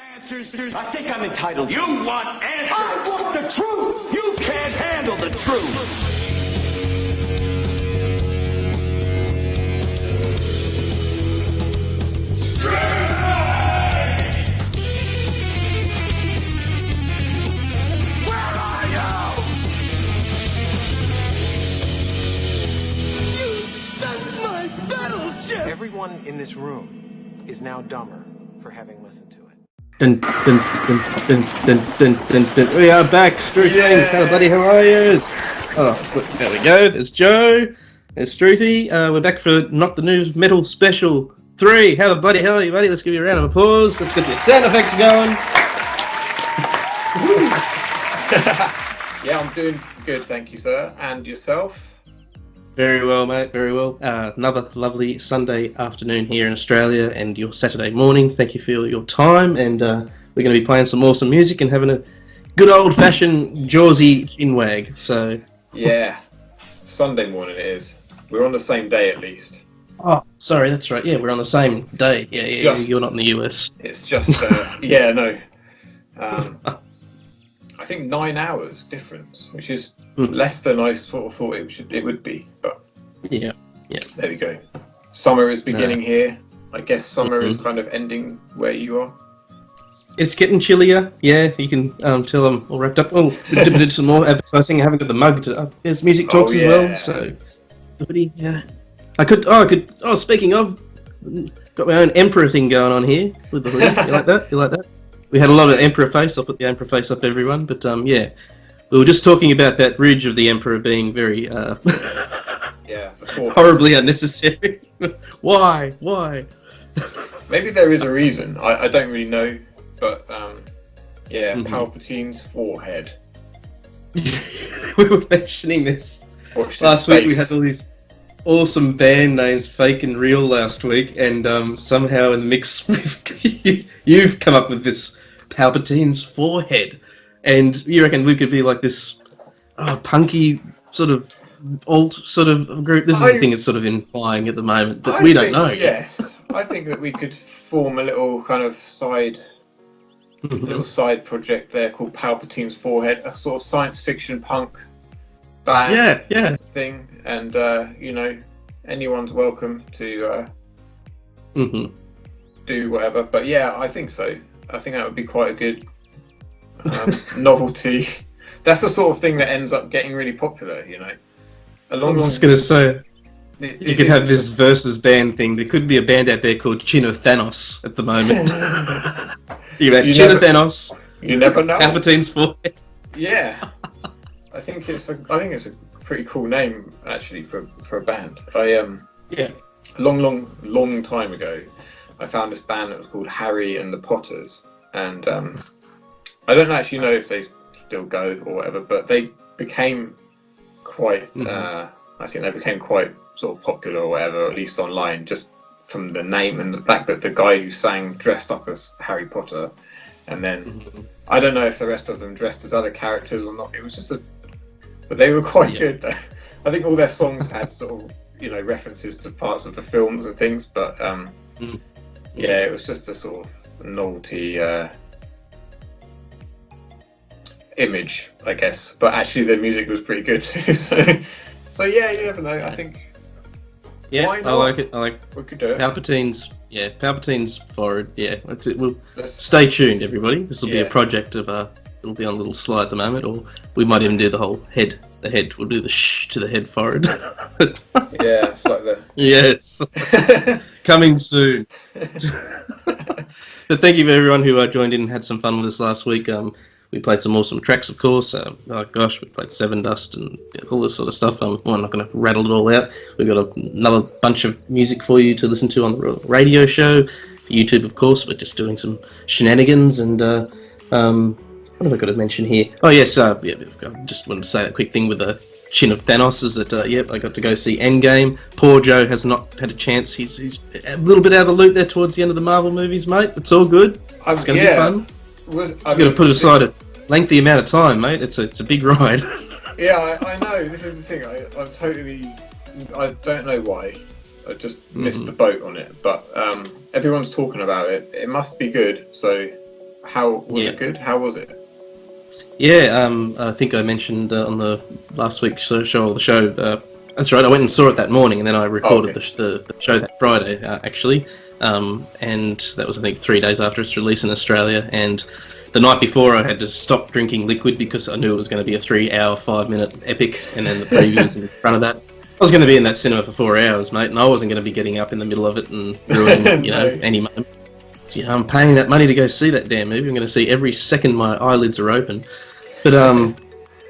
Answers? I think I'm entitled. You want answers? I want the truth! You can't handle the truth! Where are you? You sunk my battleship! Everyone in this room is now dumber for having listened to it. Dun, dun, dun, dun, dun, dun, dun, dun. We are back, Struth. How bloody how are yous? Oh, there we go. There's Joe. There's Struthy. We're back for Not the News Metal Special 3. How the bloody hell are you, buddy? Let's give you a round of applause. Let's get the sound effects going. Yeah, I'm doing good, thank you, sir. And yourself? Very well, mate. Very well. Another lovely Sunday afternoon here in Australia and your Saturday morning. Thank you for your time. And we're going to be playing some awesome music and having a good old-fashioned Jawsy chinwag. So yeah, Sunday morning it is. We're on the same day at least. Oh, sorry, that's right. Yeah, we're on the same day. Yeah, you're not in the US. It's just, yeah, no. I think 9 hours difference, which is less than I sort of thought it would be. But yeah. There we go. Summer is beginning here. I guess summer is kind of ending where you are. It's getting chillier. Yeah, you can tell I'm all wrapped up. Oh, we did some more advertising. I haven't got the mug. There's music talks as well. So, yeah. I could. Oh, speaking of, got my own Emperor thing going on here with the hoodie. You like that? You like that? We had a lot of Emperor face. I'll put the Emperor face up, everyone. But yeah, we were just talking about that ridge of the Emperor being very horribly unnecessary. Why? Maybe there is a reason. I don't really know. But yeah, Palpatine's forehead. We were mentioning this last week. We had all these awesome band names, fake and real, last week, and somehow in the mix, you've come up with this Palpatine's forehead, and you reckon we could be like this punky sort of alt sort of group? This is the thing it's sort of implying at the moment, but we don't know. Yes, I think that we could form a little kind of side project there called Palpatine's Forehead, a sort of science fiction punk band thing, and you know, anyone's welcome to do whatever. But yeah, I think so. I think that would be quite a good novelty. That's the sort of thing that ends up getting really popular, you know. I was just going to say, you could have this versus band thing. There could be a band out there called Chin of Thanos at the moment. You of Thanos. You never know. Palpatine's forehead. Yeah, I think it's a pretty cool name actually for a band. A long time ago, I found this band that was called Harry and the Potters, and I don't actually know if they still go or whatever, but they became quite. I think they became quite sort of popular or whatever, at least online, just from the name and the fact that the guy who sang dressed up as Harry Potter, and then I don't know if the rest of them dressed as other characters or not. It was just but they were quite good though. I think all their songs had sort of, you know, references to parts of the films and things, but yeah, it was just a sort of novelty image, I guess. But actually, their music was pretty good too. So yeah, you never know. I think. Yeah, I like it. We could do it. Palpatine's forehead. Yeah, we'll stay tuned, everybody. This will be a project of it'll be on a little slide at the moment, or we might even do the whole head. The head. We'll do the shh to the head forehead. Yeah, it's like the. Yes. Coming soon. But thank you for everyone who joined in and had some fun with us last week. We played some awesome tracks, of course. Oh gosh, we played Seven Dust and all this sort of stuff. I'm not going to rattle it all out. We've got another bunch of music for you to listen to on the radio show, for YouTube, of course. We're just doing some shenanigans and what have I got to mention here? Oh yes, I just wanted to say a quick thing with the Chin of Thanos is that I got to go see Endgame. Poor Joe has not had a chance. He's a little bit out of the loop there towards the end of the Marvel movies, mate. It's all good. It's going to be fun. You've got to put aside a lengthy amount of time, mate. It's a big ride. Yeah, I know. This is the thing. I don't know why. I just missed the boat on it. But everyone's talking about it. It must be good. So How was Yeah. it good? How was it? Yeah, I think I mentioned on the last week's show, or the show. That's right. I went and saw it that morning, and then I recorded okay. the show that Friday, actually. And that was, I think, 3 days after its release in Australia. And the night before, I had to stop drinking liquid because I knew it was going to be a 3-hour, 5-minute epic, and then the previews in front of that. I was going to be in that cinema for 4 hours, mate, and I wasn't going to be getting up in the middle of it and ruining, any moment. You know, I'm paying that money to go see that damn movie. I'm going to see every second my eyelids are open. But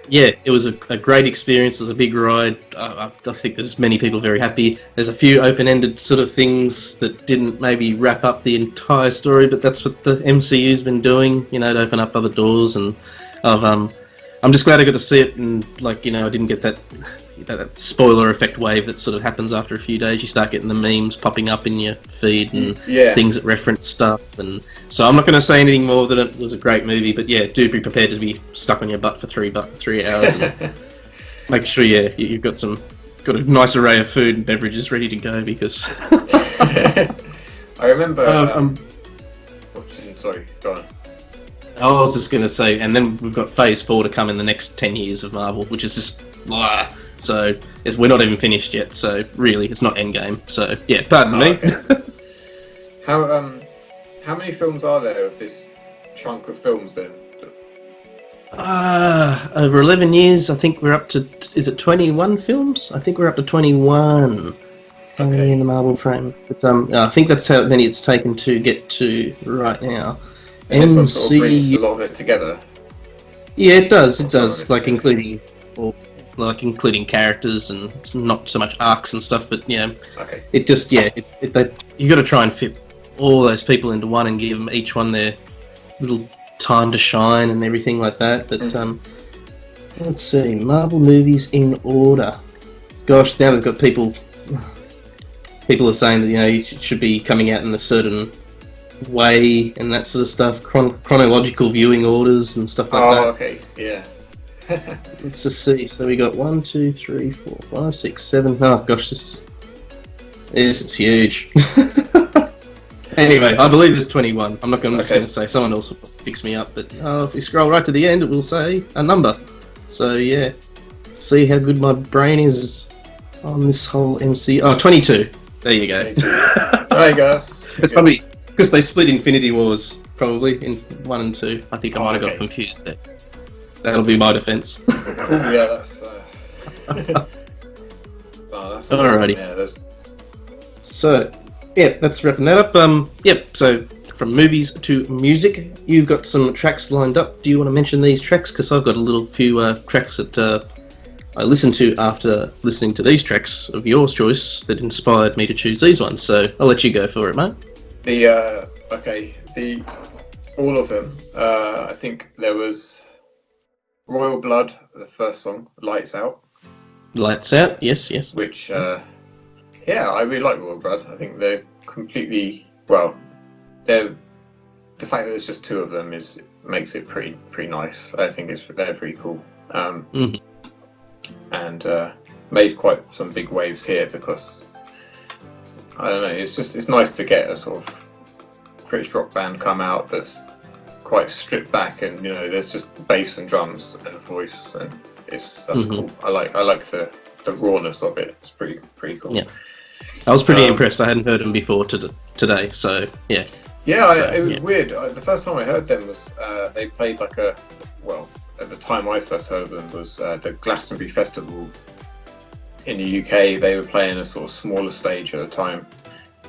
yeah, it was a great experience. It was a big ride. I think there's many people very happy. There's a few open-ended sort of things that didn't maybe wrap up the entire story, but that's what the MCU's been doing, to open up other doors. And I'm just glad I got to see it, and I didn't get that that spoiler effect wave that sort of happens after a few days. You start getting the memes popping up in your feed and things that reference stuff. And so I'm not going to say anything more than it was a great movie, but yeah, do be prepared to be stuck on your butt for 3 hours. And make sure you've got a nice array of food and beverages ready to go, because I remember. Sorry, go on. I was just going to say, and then we've got Phase 4 to come in the next 10 years of Marvel, which is just so we're not even finished yet. So really, it's not Endgame. So yeah, pardon me. Okay. How many films are there of this chunk of films then? Over 11 years, I think we're up to, is it 21 films? I think we're up to 21 in the Marvel frame. But I think that's how many it's taken to get to right now. And this one sort of brings a lot of it together. Yeah, it does. It does, including characters and not so much arcs and stuff. But it just you got to try and fit all those people into one and give them each one their little time to shine and everything like that. But let's see, Marvel movies in order. Gosh, now they've got people are saying that it should be coming out in a certain way and that sort of stuff, chronological viewing orders and stuff like that. Oh, okay, yeah. Let's just see. So we got 1, 2, 3, 4, 5, 6, 7. Oh gosh, this is huge. Anyway, I believe there's 21. I'm just going to say, someone else will fix me up, but if we scroll right to the end, it will say a number. So yeah, see how good my brain is on this whole MC. Oh, 22. There you go. Hey guys. It's probably because they split Infinity Wars probably in 1 and 2. I think I might have got confused there. That'll be my defence. Yeah, that's. That's alrighty. Yeah, So, yeah, that's wrapping that up. So from movies to music, you've got some tracks lined up. Do you want to mention these tracks? Because I've got a few tracks that I listened to after listening to these tracks of your choice that inspired me to choose these ones. So I'll let you go for it, mate. All of them. I think there was Royal Blood, the first song, Lights Out. Lights Out, yes. Which, I really like Royal Blood. I think they're completely, the fact that there's just 2 of them makes it pretty nice. I think they're pretty cool. And made quite some big waves here because, I don't know, it's nice to get a sort of British rock band come out that's quite stripped back, and there's just bass and drums and voice, and that's cool. I like the rawness of it. It's pretty cool. Yeah, I was pretty impressed. I hadn't heard them before today, so yeah. Yeah, it was weird. The first time I heard them was they played at the time I first heard of them was the Glastonbury Festival in the UK. They were playing a sort of smaller stage at the time,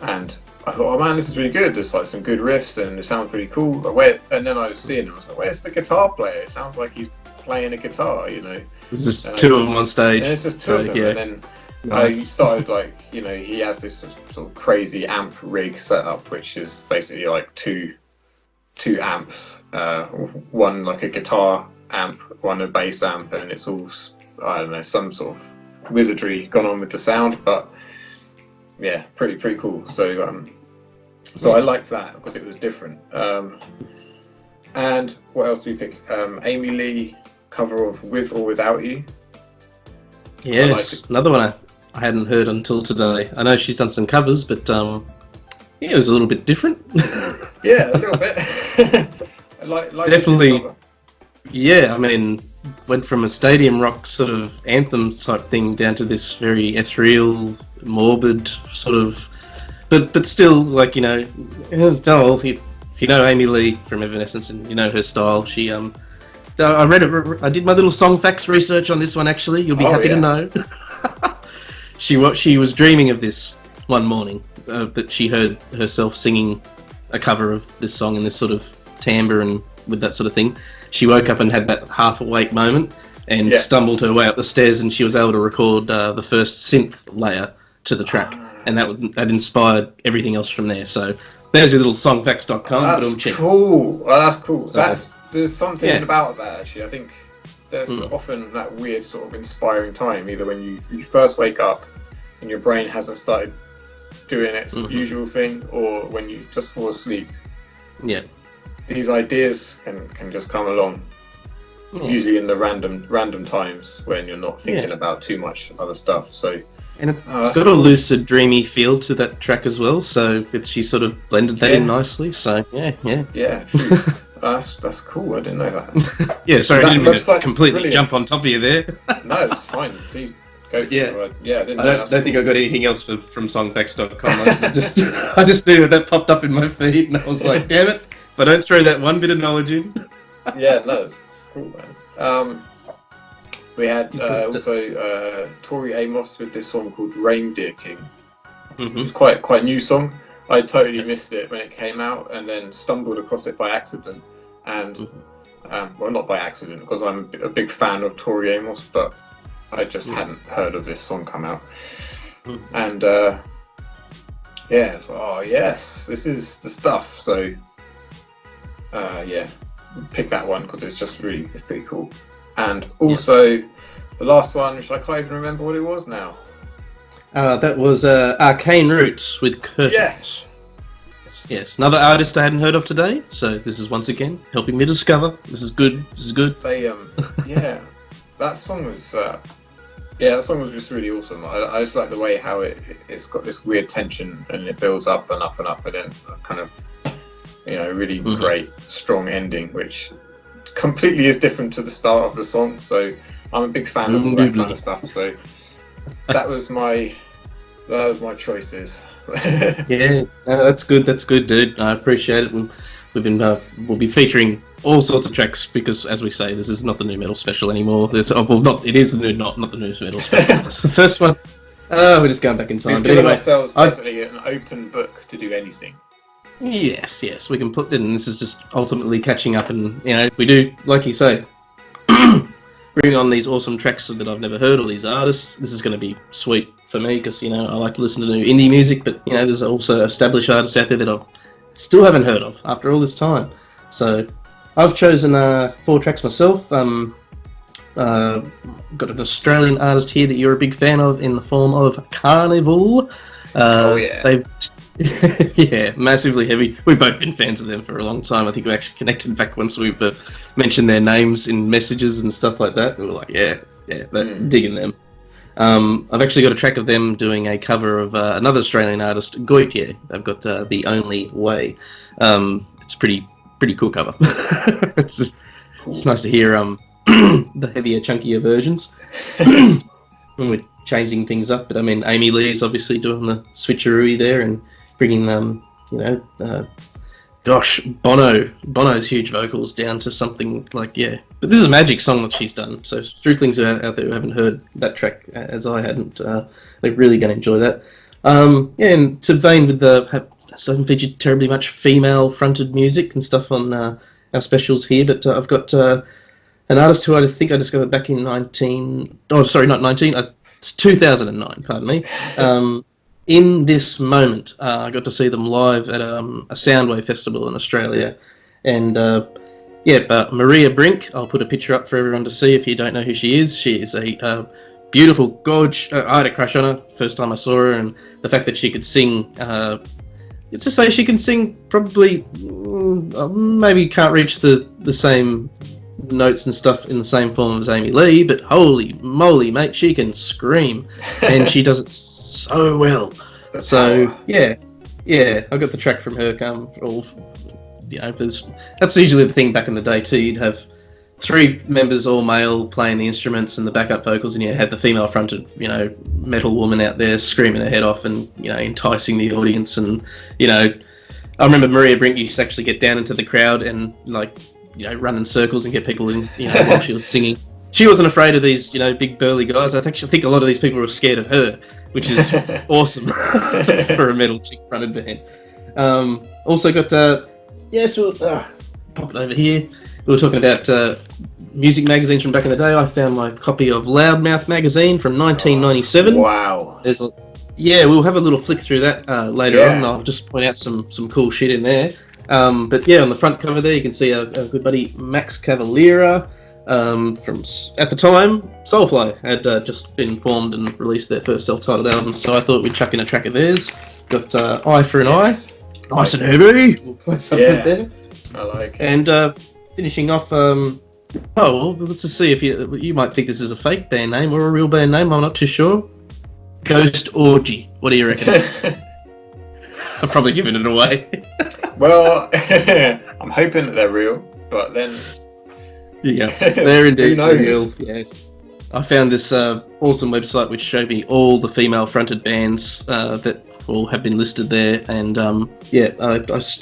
and I thought, oh man, this is really good. There's some good riffs and it sounds really cool. And then I was seeing him, I was like, where's the guitar player? It sounds like he's playing a guitar, There's just 2 of them on stage. And it's just 2 of them. Yeah. And then he started he has this sort of crazy amp rig setup, which is basically like two amps, one like a guitar amp, one a bass amp, and it's all, I don't know, some sort of wizardry gone on with the sound, but yeah, pretty cool. So I liked that because it was different. And what else do you pick? Amy Lee cover of With or Without You. Yes, another one I hadn't heard until today. I know she's done some covers, but it was a little bit different. Yeah, a little bit. like definitely. Yeah, I mean, went from a stadium rock sort of anthem type thing down to this very ethereal, morbid sort of, but still, like, you know, oh, if you know Amy Lee from Evanescence and you know her style, she I read it. I did my little song facts research on this one. Actually, you'll be happy to know. She was dreaming of this one morning that she heard herself singing a cover of this song in this sort of timbre and with that sort of thing. She woke up and had that half awake moment and stumbled her way up the stairs, and she was able to record the first synth layer to the track, and that inspired everything else from there. So there's your little songfacts.com. That's cool. Well, that's cool. So, there's something about that, actually. I think there's often that weird sort of inspiring time, either when you first wake up and your brain hasn't started doing its usual thing, or when you just fall asleep. Yeah. These ideas can just come along, usually in the random times when you're not thinking about too much other stuff. So, and it's got a lucid, dreamy feel to that track as well. So she sort of blended that in nicely. So yeah, true. That's cool. I didn't know that. Yeah, sorry, I didn't mean to completely jump on top of you there. No, it's fine. Please go. I didn't know. I don't think I got anything else from songfacts.com. I just knew that popped up in my feed, and I was like, damn it. If I don't throw that one bit of knowledge in. Yeah, no, it's cool, man. We had also Tori Amos with this song called Reindeer King. It was quite a new song. I totally missed it when it came out, and then stumbled across it by accident. And well, not by accident, because I'm a big fan of Tori Amos, but I just hadn't heard of this song come out. And so, oh yes, this is the stuff. So pick that one because it's pretty cool. And also the last one, which I can't even remember what it was now. That was Arcane Roots with Curtains. Yes, another artist I hadn't heard of today. So this is once again helping me discover. This is good. They that song was that song was just really awesome. I just like the way how it's got this weird tension and it builds up and up and up, and then kind of, you know, really great strong ending, which completely is different to the start of the song. So I'm a big fan of all that kind of stuff. So that was my choices. That's good, dude. I appreciate it. We'll be featuring all sorts of tracks because, as we say, this is not the new metal special anymore. It is the not the new metal special. It's the first one. We're just going back in time. We've given ourselves basically an open book to do anything. Yes, we can put it in. This is just ultimately catching up, and you know, if we do, like you say, bring on these awesome tracks that I've never heard of these artists, this is going to be sweet for me because, you know, I like to listen to new indie music, but you know, there's also established artists out there that I still haven't heard of after all this time. So I've chosen 4 tracks myself. Got an Australian artist here that you're a big fan of in the form of Carnival. They've massively heavy. We've both been fans of them for a long time. I think we actually connected back once we've mentioned their names in messages and stuff like that. We were like, digging them. I've actually got a track of them doing a cover of another Australian artist, Goitier. They've got The Only Way. It's a pretty cool cover. It's nice to hear the heavier, chunkier versions. When we're changing things up, but I mean, Amy Lee's obviously doing the switcheroo there and bringing Bono's huge vocals down to something like, but this is a magic song that she's done, so Struthlings out there who haven't heard that track as I hadn't, they're really going to enjoy that. And to vein with haven't featured terribly much female fronted music and stuff on our specials here, but I've got an artist who I think I discovered back in 2009, pardon me. In this moment, I got to see them live at a Soundwave festival in Australia, and Maria Brink. I'll put a picture up for everyone to see if you don't know who she is. She is a beautiful gorge. I had a crush on her first time I saw her, and the fact that she could sing. It's to say she can sing probably maybe can't reach the same notes and stuff in the same form as Amy Lee, but holy moly, mate, she can scream, and she does it so well. So I got the track from her. you know, that's usually the thing back in the day too. You'd have 3 members, all male, playing the instruments and the backup vocals, and you had the female-fronted, you know, metal woman out there screaming her head off and, you know, enticing the audience. And, you know, I remember Maria Brink used to actually get down into the crowd and, like, you know, run in circles and get people in, you know, while she was singing. She wasn't afraid of these, you know, big burly guys. I think a lot of these people were scared of her, which is awesome for a metal chick-fronted band. Also got, pop it over here. We were talking about music magazines from back in the day. I found my copy of Loudmouth magazine from 1997. Wow. We'll have a little flick through that later on, and I'll just point out some cool shit in there. But yeah, on the front cover there, you can see a good buddy Max Cavalera from, at the time, Soulfly had just been formed and released their first self-titled album, so I thought we'd chuck in a track of theirs. Got Eye for an Eye, nice and heavy. We'll play something there. I like it. And finishing off, let's just see if you might think this is a fake band name or a real band name. I'm not too sure. Ghost Orgy. What do you reckon? I'm probably giving it away. Well, I'm hoping that they're real, but then... Yeah, they're indeed Who knows? real, yes. I found this awesome website which showed me all the female-fronted bands that all have been listed there, and I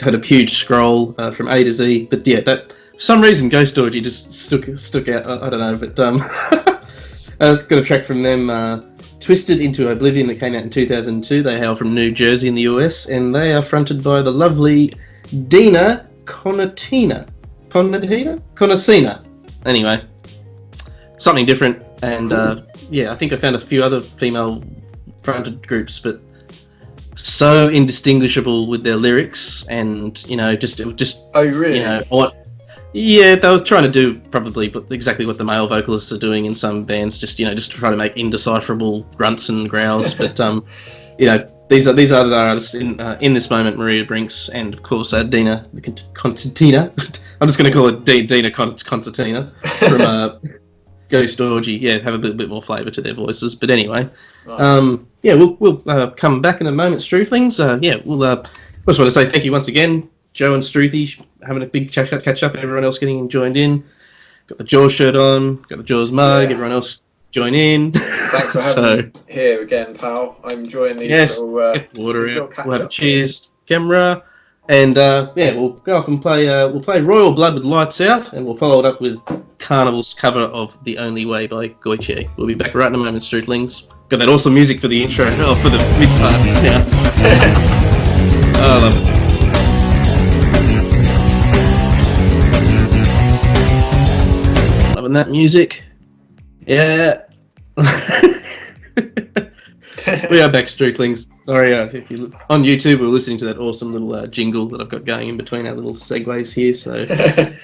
had a huge scroll from A to Z, but yeah, that... For some reason, Ghost Orgy just stuck out. I don't know, but got a track from them, Twisted into Oblivion, that came out in 2002. They hail from New Jersey in the US, and they are fronted by the lovely Dina Conatina. Conacina. Anyway, something different, and I think I found a few other female-fronted groups, but so indistinguishable with their lyrics, and you know, just Oh really? You know what? Yeah, they were trying to do probably exactly what the male vocalists are doing in some bands, just to try to make indecipherable grunts and growls. But you know, these are the artists in this moment: Maria Brinks and of course Dina Constantina. I'm just going to call it Dina Constantina from Ghost Orgy. Yeah, have a bit more flavour to their voices. But anyway, nice. We'll come back in a moment, Struthlings. I just want to say thank you once again. Joe and Struthy having a big catch up, everyone else getting joined in. Got the Jaws shirt on, got the Jaws mug, everyone else join in. Thanks for having me here again, pal. I'm enjoying these little, get water out. We'll have a cheers camera, and we'll go off and play. We'll play Royal Blood with Lights Out, and we'll follow it up with Carnival's cover of The Only Way by Goitier. We'll be back right in a moment, Struthlings. Got that awesome music for the intro, for the mid part. Yeah. I love it. Loving that music. Yeah. We are back, Struthlings. Sorry, if you on YouTube, we're listening to that awesome little jingle that I've got going in between our little segues here. So,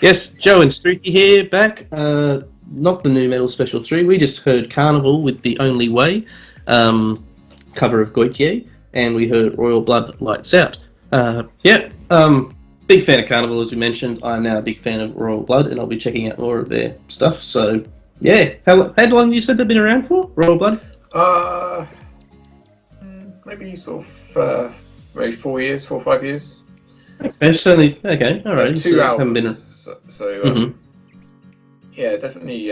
yes, Joe and Struthy here, back. Not the New Metal Special 3. We just heard Carnival with The Only Way, cover of Goitier, and we heard Royal Blood Lights Out. Big fan of Carnival, as we mentioned. I'm now a big fan of Royal Blood, and I'll be checking out more of their stuff. So, yeah. How long you said they've been around for, Royal Blood? Maybe sort of maybe 4 or 5 years. Okay, certainly. Okay, all right. 2 albums. Been... yeah, definitely.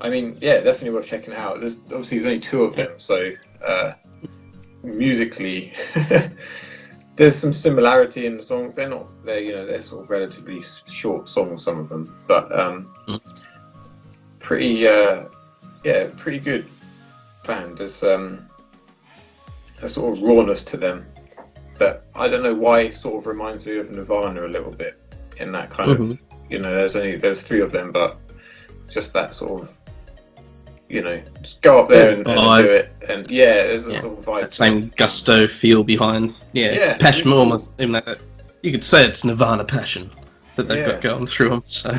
Definitely worth checking out. There's only 2 of them, so musically. There's some similarity in the songs. They're sort of relatively short songs, some of them, but pretty good band. There's a sort of rawness to them that I don't know why sort of reminds me of Nirvana a little bit in that kind of, there's 3 of them, but just that sort of, just go up there and do it, and there's a sort of vibe. That same gusto feel behind, passion, almost. Even that, you could say it's Nirvana passion that they've got going through them. So I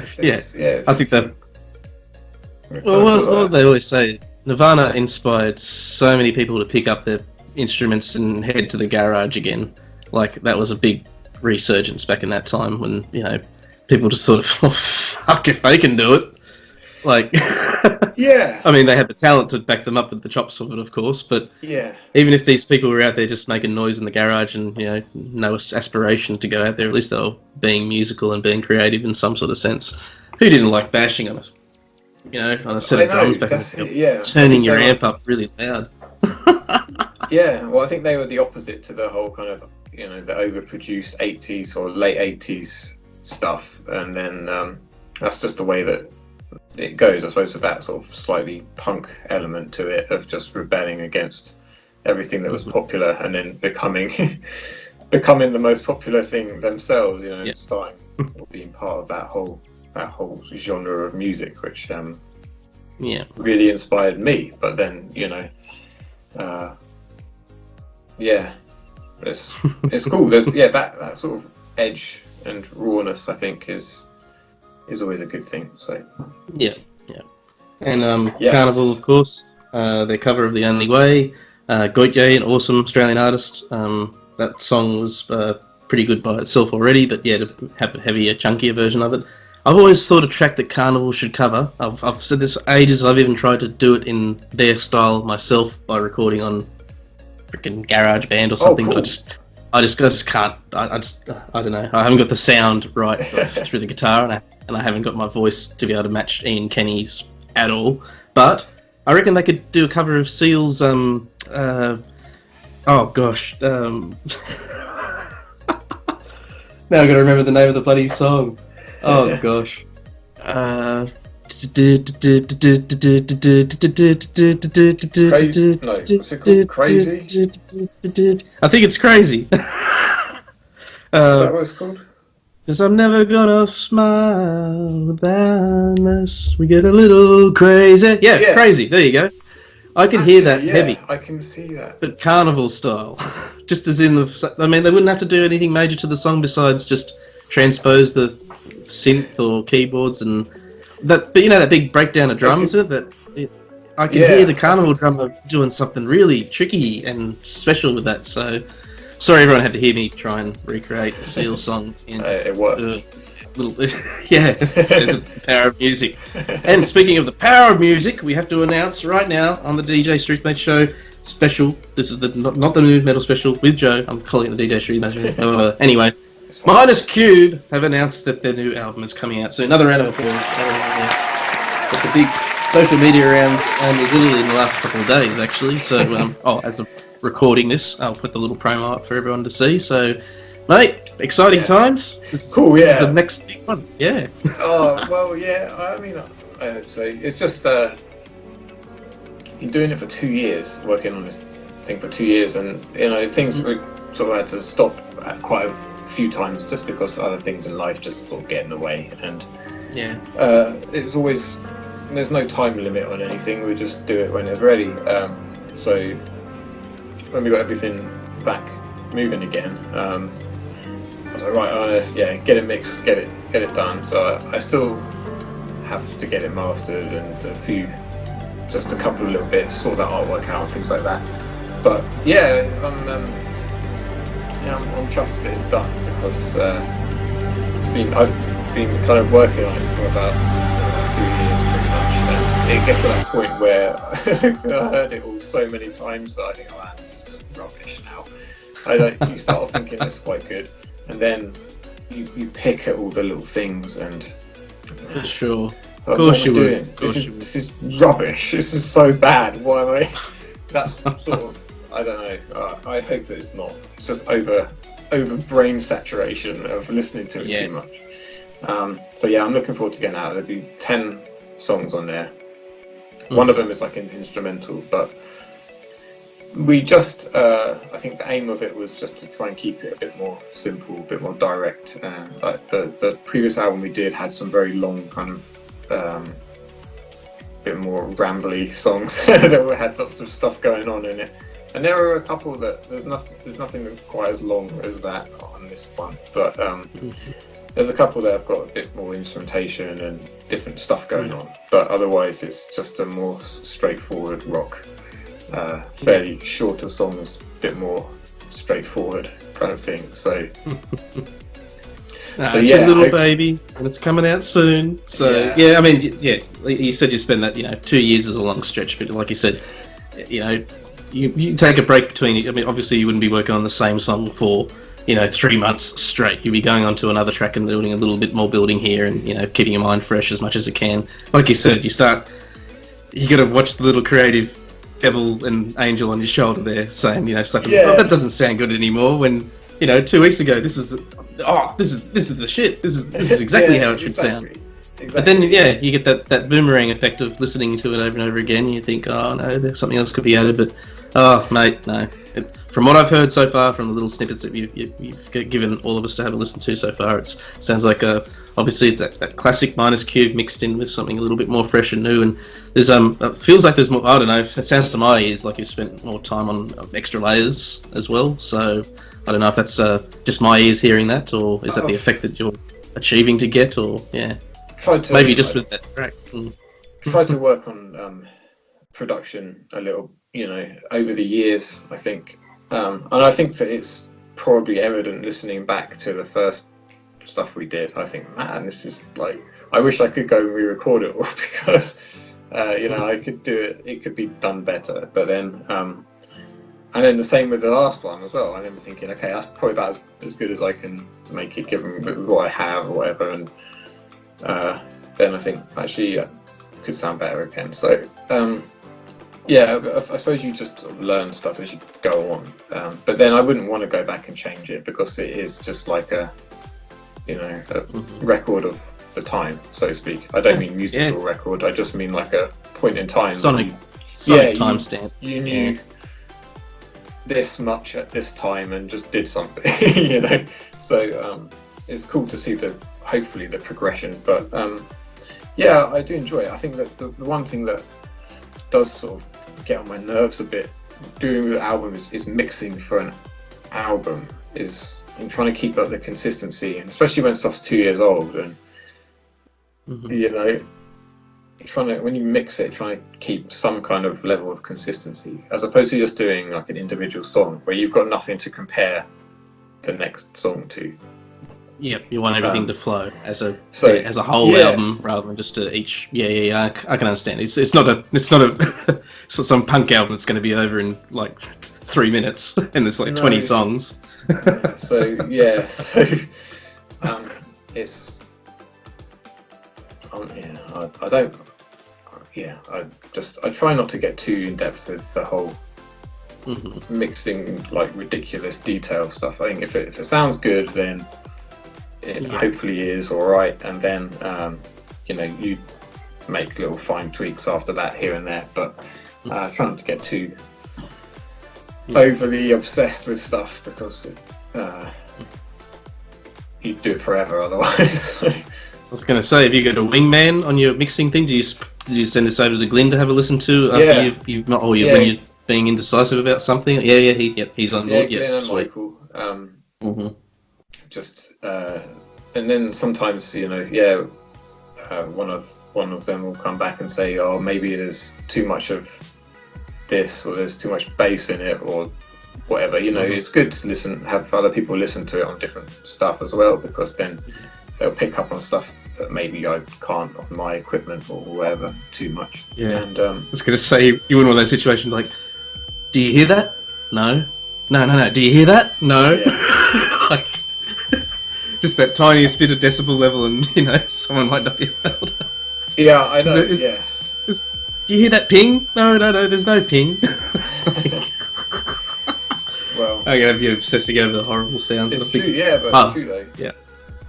think that. Well, they always say Nirvana inspired so many people to pick up their instruments and head to the garage again. Like that was a big resurgence back in that time when people just sort of, oh, fuck if they can do it. Like, Yeah. I mean, they had the talent to back them up with the chops of it, of course. But Yeah. even if these people were out there just making noise in the garage and no aspiration to go out there, at least they were being musical and being creative in some sort of sense. Who didn't like bashing on it? On a set of drums back in the day, yeah. turning your amp up really loud. Yeah, well, I think they were the opposite to the whole kind of, the overproduced 80s or late 80s stuff. And then that's just the way that it goes, I suppose, with that sort of slightly punk element to it of just rebelling against everything that was popular and then becoming the most popular thing themselves, and starting or being part of that whole genre of music, which really inspired me. But then, it's cool. There's that sort of edge and rawness, I think, is always a good thing. So and yes. Carnival, of course, their cover of The Only Way, Goitye, an awesome Australian artist. That song was pretty good by itself already, but to have a heavier, chunkier version of it. I've always thought a track that Carnival should cover. I've said this for ages. I've even tried to do it in their style myself by recording on freaking GarageBand or something. Cool. But I just can't. I don't know. I haven't got the sound right through the guitar, and I haven't got my voice to be able to match Ian Kenny's at all. But I reckon they could do a cover of Seal's. Oh gosh. Now I've got to remember the name of the bloody song. Oh gosh. What's it called? Crazy? I think it's Crazy. Is that what it's called? Cause I'm never gonna smile without us. We get a little crazy. Yeah, Crazy. There you go. I can hear that heavy. I can see that. But Carnival style. Just as in they wouldn't have to do anything major to the song besides just transpose the synth or keyboards and that. But that big breakdown of drums. I can hear the Carnival drummer doing something really tricky and special with that. So, sorry everyone had to hear me try and recreate the Seal song. It worked. There's a power of music. And speaking of the power of music, we have to announce right now on the DJ Struth Mate Show special. This is not the new metal special with Joe. I'm calling it the DJ Struth Mate Show. Anyway, Minus Cube have announced that their new album is coming out. So another round of applause. Got the big social media rounds literally in the last couple of days, actually. So, as of recording this, I'll put the little promo up for everyone to see. So, mate, exciting times. Cool, This is the next big one. Yeah. Oh, well, yeah. I mean, I would say it's just been doing it for 2 years, working on this thing for 2 years, and things we sort of had to stop at quite a few times just because other things in life just sort of get in the way, and it's always there's no time limit on anything. We just do it when it's ready. So when we got everything back moving again, I was like, right, I want to get it mixed, get it done. So I still have to get it mastered and just a couple of little bits, sort that artwork out and things like that. But I'm chuffed that it's done because I've been kind of working on it for about 2 years pretty much, and it gets to that point where I heard it all so many times that I think, oh, that's just rubbish now. You start off thinking it's quite good, and then you pick at all the little things and for sure. Of course you would. This is rubbish. This is so bad. Why am I? That's sort of. I don't know. I hope that it's not. It's just over brain saturation of listening to it too much. So I'm looking forward to getting out. There'll be 10 songs on there. One of them is like an instrumental, but we just. I think the aim of it was just to try and keep it a bit more simple, a bit more direct. Like the previous album we did had some very long kind of. Bit more rambly songs that had lots of stuff going on in it, and there are a couple that there's nothing quite as long as that on this one, but there's a couple that have got a bit more instrumentation and different stuff going on, but otherwise it's just a more straightforward rock, fairly shorter songs, a bit more straightforward kind of thing. So No, So it's yeah, a little baby, and it's coming out soon. So yeah, I mean, yeah, you said you spend that, 2 years is a long stretch, but like you said, you take a break between. I mean, obviously you wouldn't be working on the same song for 3 months straight. You'd be going on to another track and doing a little bit more building here, and keeping your mind fresh as much as you can. Like you said, you got to watch the little creative devil and angel on your shoulder there, saying, slapping, oh, that doesn't sound good anymore. When 2 weeks ago, this is the shit. This is exactly how it should sound. Exactly. But then, you get that boomerang effect of listening to it over and over again. And you think, oh no, there's something else could be added. But oh mate, no. From what I've heard so far, from the little snippets that you've given all of us to have a listen to so far, it sounds like obviously it's that classic minus cube mixed in with something a little bit more fresh and new. And there's it feels like there's more. I don't know. It sounds to my ears like you've spent more time on extra layers as well. So I don't know if that's just my ears hearing that, or is that the effect that you're achieving to get, or maybe just with that track. Try to work on production a little, over the years, I think. And I think that it's probably evident listening back to the first stuff we did. I think, man, this is like, I wish I could go and re-record it all because, I could do it. It could be done better. But then, and then the same with the last one as well. I remember thinking, okay, that's probably about as good as I can make it, given what I have or whatever. And then I think actually it could sound better again. So. I suppose you just sort of learn stuff as you go on, but then I wouldn't want to go back and change it because it is just like a record of the time, so to speak. I don't mean musical record. I just mean like a point in time. Sonic timestamp. You knew this much at this time and just did something, So it's cool to see hopefully the progression. But I do enjoy it. I think that the one thing that does sort of get on my nerves a bit doing the album is mixing for an album I'm trying to keep up the consistency, and especially when stuff's 2 years old, and when you mix it, trying to keep some kind of level of consistency as opposed to just doing like an individual song where you've got nothing to compare the next song to. Yep, you want everything to flow as a whole album rather than just to each. I can understand. It's not a some punk album that's going to be over in like 3 minutes and there's like 20 songs. It's I try not to get too in depth with the whole mixing like ridiculous detail stuff. I think if it sounds good, then it hopefully is all right, and then you make little fine tweaks after that here and there, but try not to get too overly obsessed with stuff because you'd do it forever otherwise. I was going to say, have you got a wingman on your mixing thing? Do you send this over to Glenn to have a listen to after when you're being indecisive about something? He's on board. Glenn and Michael. Just and then sometimes one of them will come back and say, oh, maybe there's too much of this, or there's too much bass in it, or whatever. It's good to have other people listen to it on different stuff as well, because then they'll pick up on stuff that maybe I can't on my equipment or whatever too much. And I was gonna say, you in one of those situations like, do you hear that? No. Do you hear that? No. Like, just that tiniest bit of decibel level, and someone might not be able to. Yeah, I know. Do you hear that ping? No, there's no ping. Well, I'm gonna be obsessing over the horrible sounds. It's true, it's true though. Yeah.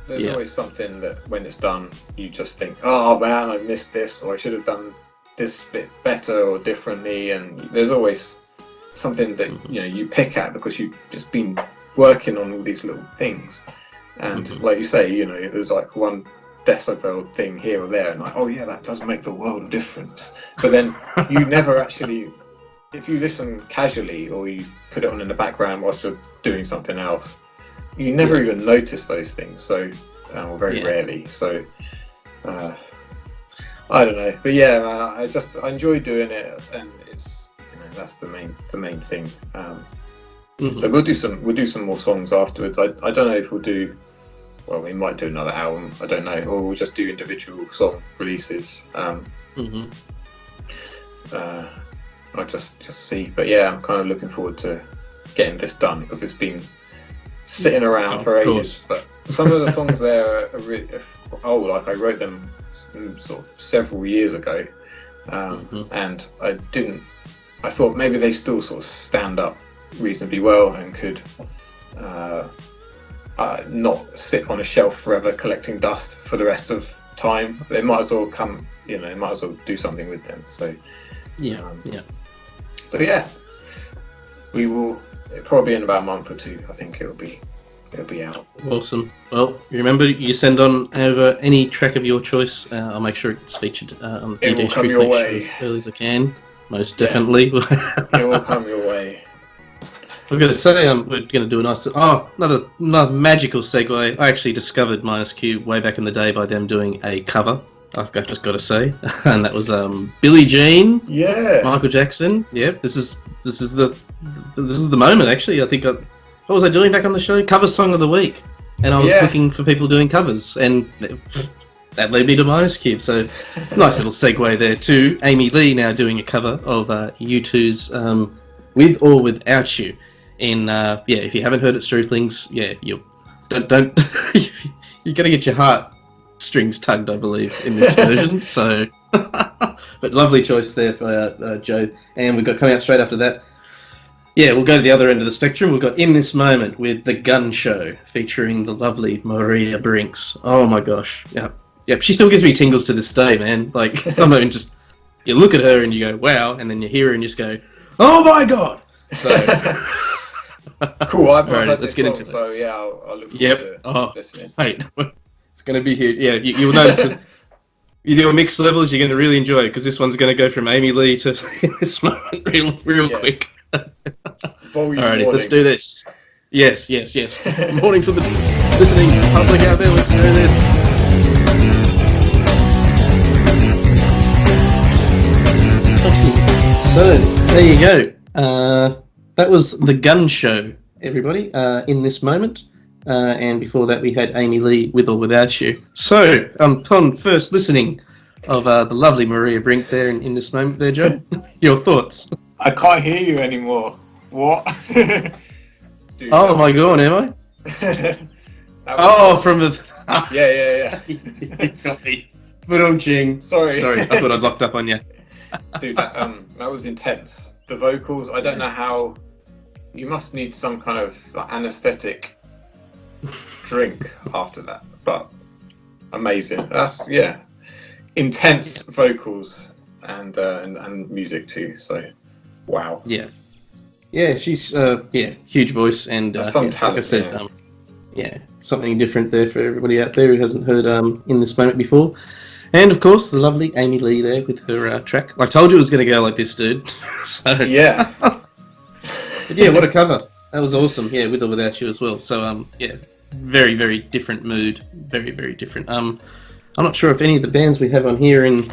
There's always something that when it's done, you just think, oh man, I missed this, or I should have done this bit better or differently, and there's always something that you pick at because you've just been working on all these little things. And like you say, there's like one decibel thing here or there, and like, oh yeah, that does make the world of difference. But then you never actually, if you listen casually or you put it on in the background whilst you're doing something else, you never even notice those things. So, very rarely. So, I don't know, but I enjoy doing it, and it's that's the main thing. So we'll do some more songs afterwards. I don't know if we'll do well, we might do another album. I don't know, or we'll just do individual song releases. I'll just see. But yeah, I'm kind of looking forward to getting this done because it's been sitting around for ages. But some of the songs there are really old. Like I wrote them sort of several years ago, and I thought maybe they still sort of stand up reasonably well and could not sit on a shelf forever collecting dust for the rest of time. They might as well come, they might as well do something with them. So So yeah, we will. Probably in about a month or two, I think it'll be out. Awesome. Well, remember, you send on over any track of your choice. I'll make sure it's featured on the It will come your way as early as I can. Most definitely. It will come your way. I've got to say, we're going to do a nice... another magical segue. I actually discovered Minus Q way back in the day by them doing a cover, I've just got to say. And that was Billie Jean, Michael Jackson. Yeah, this is the moment, actually. I think... what was I doing back on the show? Cover Song of the Week. And I was looking for people doing covers. And that led me to Minus Cube. So, nice little segue there too. Amy Lee now doing a cover of U2's With or Without You. If you haven't heard it, Struthlings, you don't you're gonna get your heart strings tugged, I believe, in this version. So, but lovely choice there for Joe. And we've got coming up straight after that. Yeah, we'll go to the other end of the spectrum. We've got In This Moment with The Gun Show, featuring the lovely Maria Brinks. Oh my gosh, yep. She still gives me tingles to this day, man. Like, I'm not even just, you look at her and you go, wow, and then you hear her and you just go, oh my god. So. Cool, I've not heard let's this get song, into it. so yeah, I'll look forward to listening. Wait, it's going to be here. Yeah, you'll notice that you do a mixed levels, you're going to really enjoy it, because this one's going to go from Amy Lee to In This Moment real quick. Alrighty, let's do this. Yes. Morning for the listening public out there, let's do this. So, there you go. That was The Gun Show, everybody, In This Moment. And before that, we had Amy Lee, With or Without You. So, upon first listening of the lovely Maria Brink there in This Moment there, Joe, your thoughts? I can't hear you anymore. What? Dude, my god, am I? From the... yeah. Got me. But Sorry, I thought I'd locked up on you. Dude, that was intense. The vocals, I don't know how... You must need some kind of anaesthetic drink after that, but amazing. That's, intense vocals and music too, so wow. Yeah, she's huge voice and some talent, like I said, something different there for everybody out there who hasn't heard In This Moment before. And of course, the lovely Amy Lee there with her track. I told you it was going to go like this, dude. So yeah. But yeah, what a cover. That was awesome. Yeah, With or Without You as well. So very, very different mood. Very, very different. I'm not sure if any of the bands we have on here in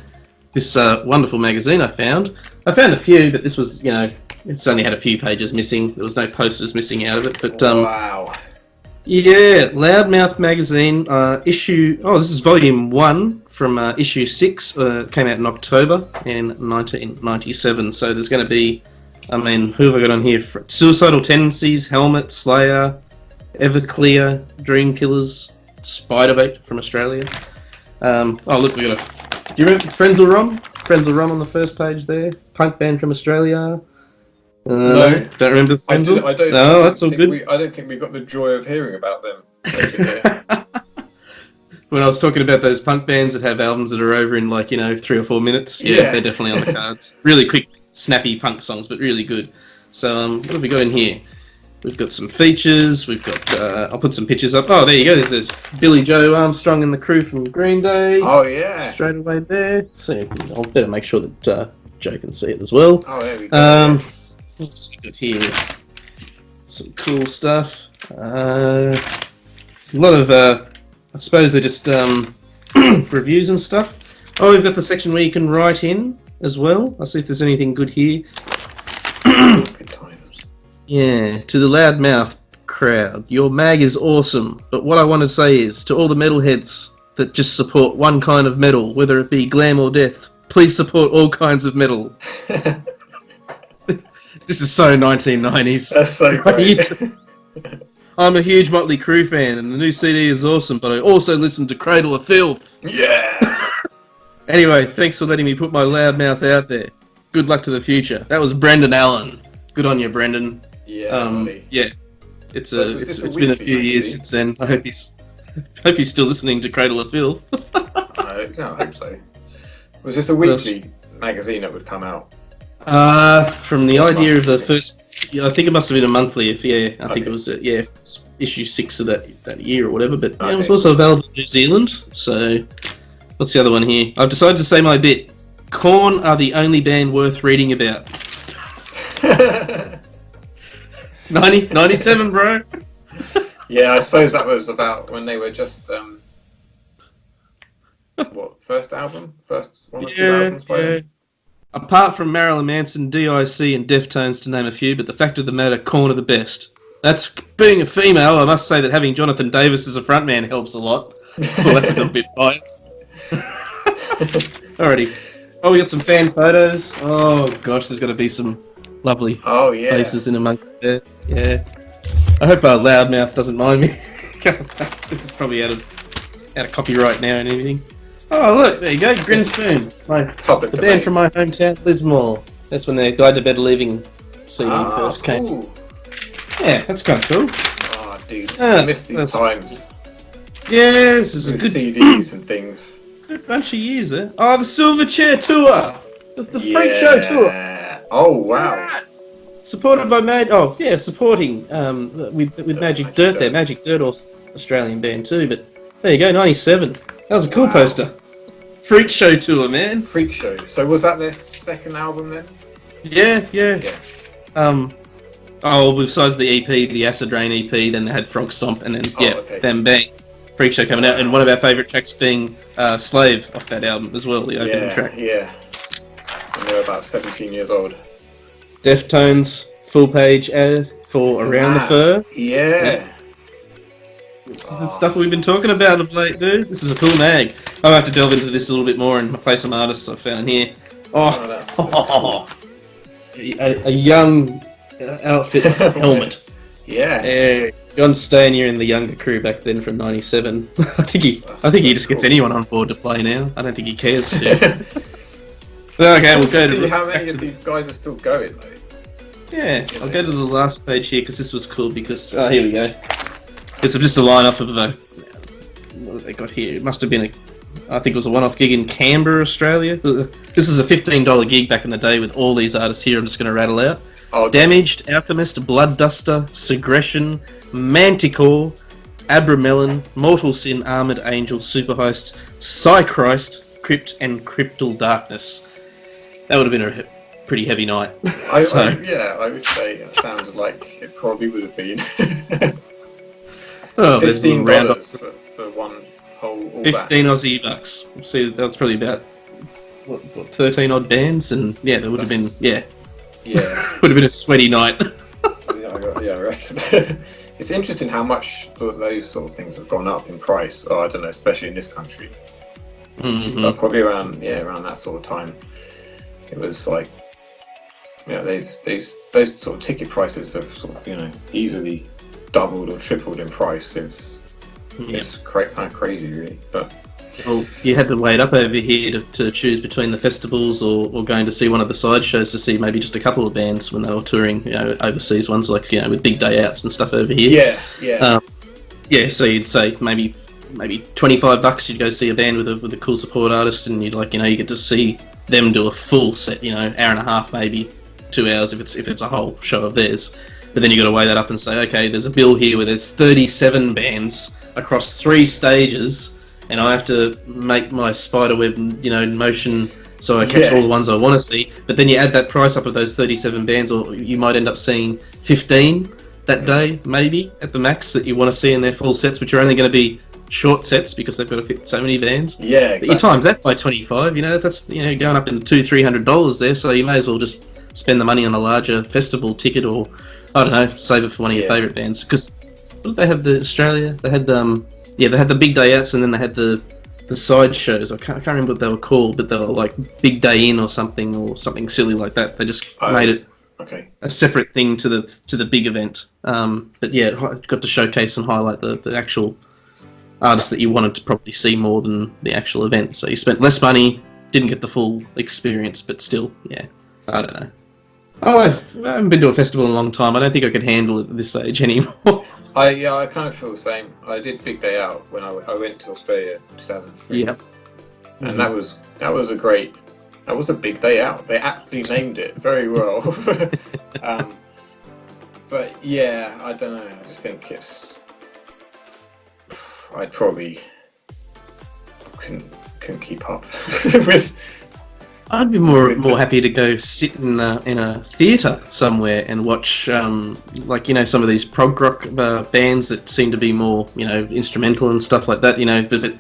this wonderful magazine I found a few, but this was, it's only had a few pages missing. There was no posters missing out of it. But wow. Yeah, Loudmouth magazine issue. This is volume 1 from issue 6. Came out in October in 1997. So there's going to be, who have I got on here? Suicidal Tendencies, Helmet, Slayer, Everclear, Dream Killers, Spiderbait from Australia. Look, we got a... Do you remember Friends Will Rum? Friends Will Rum on the first page there. Punk band from Australia. No, don't remember Friends Will? I don't. No, that's all good. I don't think we got the joy of hearing about them. When I was talking about those punk bands that have albums that are over in 3 or 4 minutes, they're definitely on the cards. Really quick, snappy punk songs, but really good. So what have we got in here? We've got some features. We've got. I'll put some pictures up. Oh, there you go. There's Billy Joe Armstrong and the crew from Green Day. Oh yeah. Straight away there. So I'll better make sure that Joe can see it as well. Oh, there we go. What's we got here? Some cool stuff. A lot of. I suppose they're just reviews and stuff. Oh, we've got the section where you can write in as well. I'll see if there's anything good here. Good times. Yeah, to the Loudmouth crowd. Your mag is awesome, but what I want to say is, to all the metalheads that just support one kind of metal, whether it be glam or death, please support all kinds of metal. This is so 1990s. That's so great. I'm a huge Motley Crue fan, and the new CD is awesome, but I also listen to Cradle of Filth. Yeah! Anyway, thanks for letting me put my loud mouth out there. Good luck to the future. That was Brendan Allen. Good on you, Brendan. Yeah, yeah. It's been a few years since then. I hope he's still listening to Cradle of Filth. I hope so. Was this a weekly magazine that would come out? From the idea of the first, I think it must have been a monthly. I think it was issue 6 of that year or whatever. But it was also available in New Zealand. So what's the other one here? I've decided to say my bit. Korn are the only band worth reading about. 97, bro. Yeah, I suppose that was about when they were just first album, first one or two albums by them. Apart from Marilyn Manson, DIC, and Deftones, to name a few, but the fact of the matter, Korn are the best. That's being a female. I must say that having Jonathan Davis as a frontman helps a lot. Well, that's a little bit biased. Alrighty. Oh, we got some fan photos. Oh gosh, there's got to be some lovely faces in amongst there. Yeah. I hope our loudmouth doesn't mind me. This is probably out of copyright now and everything. Oh look, there you go, Grin Spoon. The band from my hometown, Lismore. That's when their Guide to Better Living CD first came. Yeah, that's kind of cool. Oh, dude, I miss these times. Yeah, this is with a good CDs and things. Good bunch of years there. Oh, the Silverchair Tour! The Freak Show Tour! Oh, wow. Supported by supporting with Magic Dirt there. Magic Dirt, Australian band too, but there you go, 97. That was a cool poster. Freak Show Tour, man. Freak Show. So was that their second album then? Yeah. Besides the EP, the Acid Rain EP, then they had Frog Stomp, and then, then bang. Freak Show coming out, and one of our favourite tracks being Slave off that album as well, the opening track. Yeah. And they were about 17 years old. Deftones, full page ad for Around the Fur. Yeah. This is the stuff we've been talking about of late, dude. This is a cool mag. I'll have to delve into this a little bit more and play some artists I found here. A young outfit helmet. Yeah. John Stanier and the younger crew back then from '97. I think he just gets anyone on board to play now. I don't think he cares to. Okay, we'll go to see how many of these guys are still going though. Yeah, I'll go to the last page here because this was cool. Because here we go. It's just a line off of what have they got here? It must have been I think it was a one-off gig in Canberra, Australia. This is a $15 gig back in the day with all these artists here. I'm just going to rattle out. Damaged, Alchemist, Blood Duster, Segression, Manticore, Abramelon, Mortal Sin, Armored Angel, Superhost, Psychrist, Crypt, and Cryptal Darkness. That would have been a pretty heavy night. I would say it sounds like it probably would have been. $15 for one whole. 15 Aussie bucks. See, that was probably about what 13 odd bands, and yeah, there would have been would have been a sweaty night. I reckon. It's interesting how much those sort of things have gone up in price. I don't know, especially in this country. Mm-hmm. But probably around that sort of time, it was like, those sort of ticket prices have sort of easily doubled or tripled in price since. It's kind of crazy, really. But well, you had to wait up over here to choose between the festivals or going to see one of the side shows to see maybe just a couple of bands when they were touring, overseas ones like with big day outs and stuff over here. So you'd say maybe $25 you'd go see a band with a cool support artist, and you get to see them do a full set, hour and a half, maybe 2 hours if it's a whole show of theirs. But then you got to weigh that up and say, okay, there's a bill here where there's 37 bands across 3 stages, and I have to make my spiderweb, motion so I catch all the ones I want to see. But then you add that price up of those 37 bands, or you might end up seeing 15 that day, maybe at the max, that you want to see in their full sets, which are only going to be short sets because they've got to fit so many bands. Yeah, exactly. But you times that by 25. That's going up into $200-300 there. So you may as well just spend the money on a larger festival ticket, or I don't know, save it for one of your favourite bands. Because what did they have? The Australia. They had they had the big day outs, and then they had the side shows. I can't remember what they were called, but they were like Big Day In or something silly like that. They just made it a separate thing to the big event. But yeah, it got to showcase and highlight the actual artists that you wanted to probably see more than the actual event. So you spent less money, didn't get the full experience, but still, yeah, I don't know. Oh, I haven't been to a festival in a long time. I don't think I could handle it at this age anymore. I kind of feel the same. I did Big Day Out when I went to Australia in 2003. Yep. And that was a big day out. They aptly named it very well. But yeah, I don't know. I just think I'd probably couldn't keep up with. I'd be more happy to go sit in a theatre somewhere and watch, like, some of these prog rock bands that seem to be more, instrumental and stuff like that, but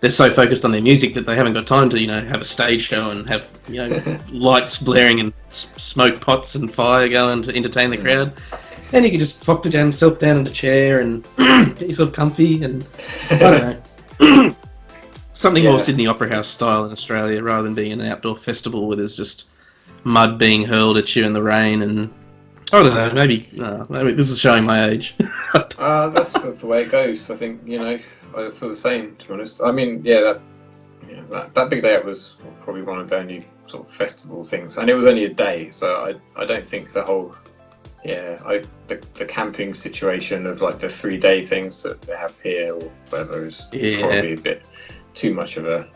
they're so focused on their music that they haven't got time to, have a stage show and have, lights blaring and smoke pots and fire going to entertain the crowd. And you can just flop yourself down in a chair and get yourself comfy and, I don't know. Something more Sydney Opera House style in Australia rather than being an outdoor festival where there's just mud being hurled at you in the rain and I don't know, maybe this is showing my age. That's the way it goes. I think, I feel the same, to be honest. I mean, that Big Day Out was probably one of the only sort of festival things, and it was only a day, so I don't think the whole the camping situation of like the 3-day things that they have here or whatever is probably a bit too much of a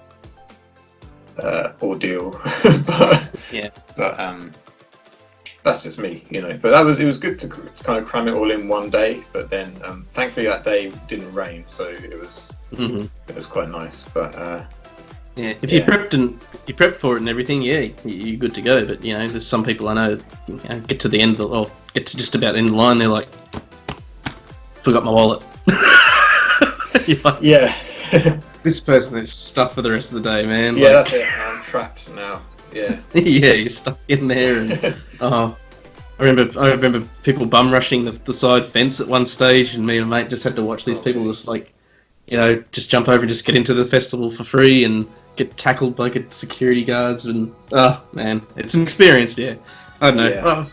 ordeal. but that's just me, but it was good to kind of cram it all in one day, but then thankfully that day didn't rain, so it was quite nice. But if you prepped for it and everything, you're good to go. But there's some people I know, get to the end get to just about end of the line, they're like, forgot my wallet. You're like, this person is stuck for the rest of the day, man. That's it. I'm trapped now. Yeah. You're stuck in there, and I remember people bum rushing the side fence at one stage, and me and a mate just had to watch these people just just jump over and just get into the festival for free and get tackled by security guards, and man, it's an experience. I don't know.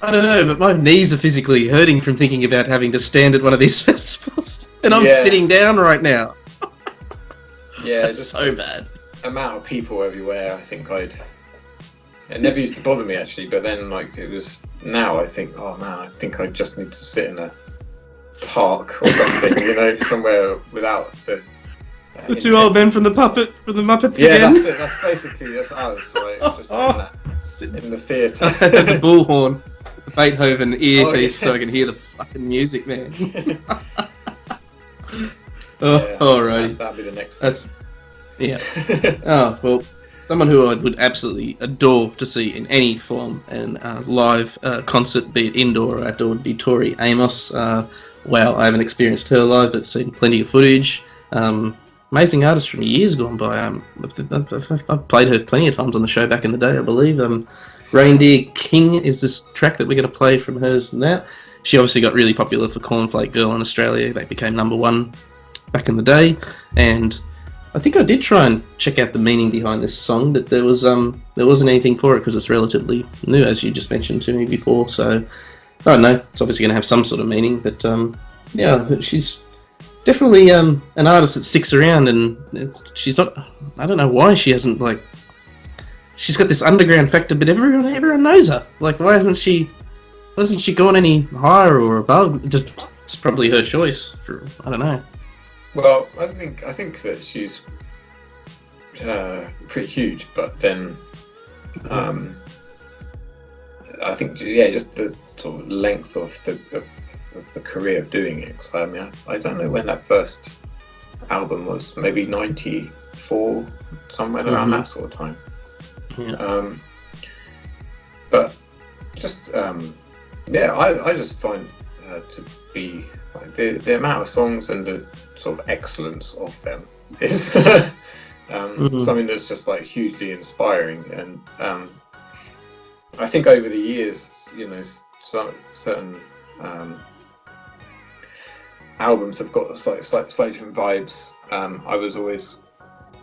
I don't know, but my knees are physically hurting from thinking about having to stand at one of these festivals, and I'm sitting down right now. It's so bad. Amount of people everywhere. I think it never used to bother me actually, but then it was now. I think, oh man, I think I just need to sit in a park or something, somewhere without the two old men from the Muppets again. Yeah, that's it. That's basically us, right? It's just in the theatre. The bullhorn, the Beethoven earpiece, so I can hear the fucking music, man. Alright. That'll be the next. Oh well, someone who I would absolutely adore to see in any form and live concert, be it indoor or outdoor, would be Tori Amos. Wow, I haven't experienced her live, but seen plenty of footage. Amazing artist from years gone by. I've played her plenty of times on the show back in the day, I believe. Reindeer King is this track that we're going to play from hers now. She obviously got really popular for Cornflake Girl in Australia. They became #1 back in the day, and I think I did try and check out the meaning behind this song, but there wasn't anything for it because it's relatively new, as you just mentioned to me before. So I don't know. It's obviously going to have some sort of meaning, but she's definitely an artist that sticks around, and she's not. I don't know why she hasn't she's got this underground factor, but everyone knows her. Like, why hasn't she gone any higher or above? It's probably her choice. I don't know. Well, I think that she's pretty huge, but then I think just the sort of length of the career of doing it. So, I mean, I don't know when that first album was. Maybe 94, somewhere around that sort of time. Yeah. But just I just find to be the amount of songs and the sort of excellence of them is something that's just hugely inspiring, and I think over the years, certain albums have got slightly different vibes.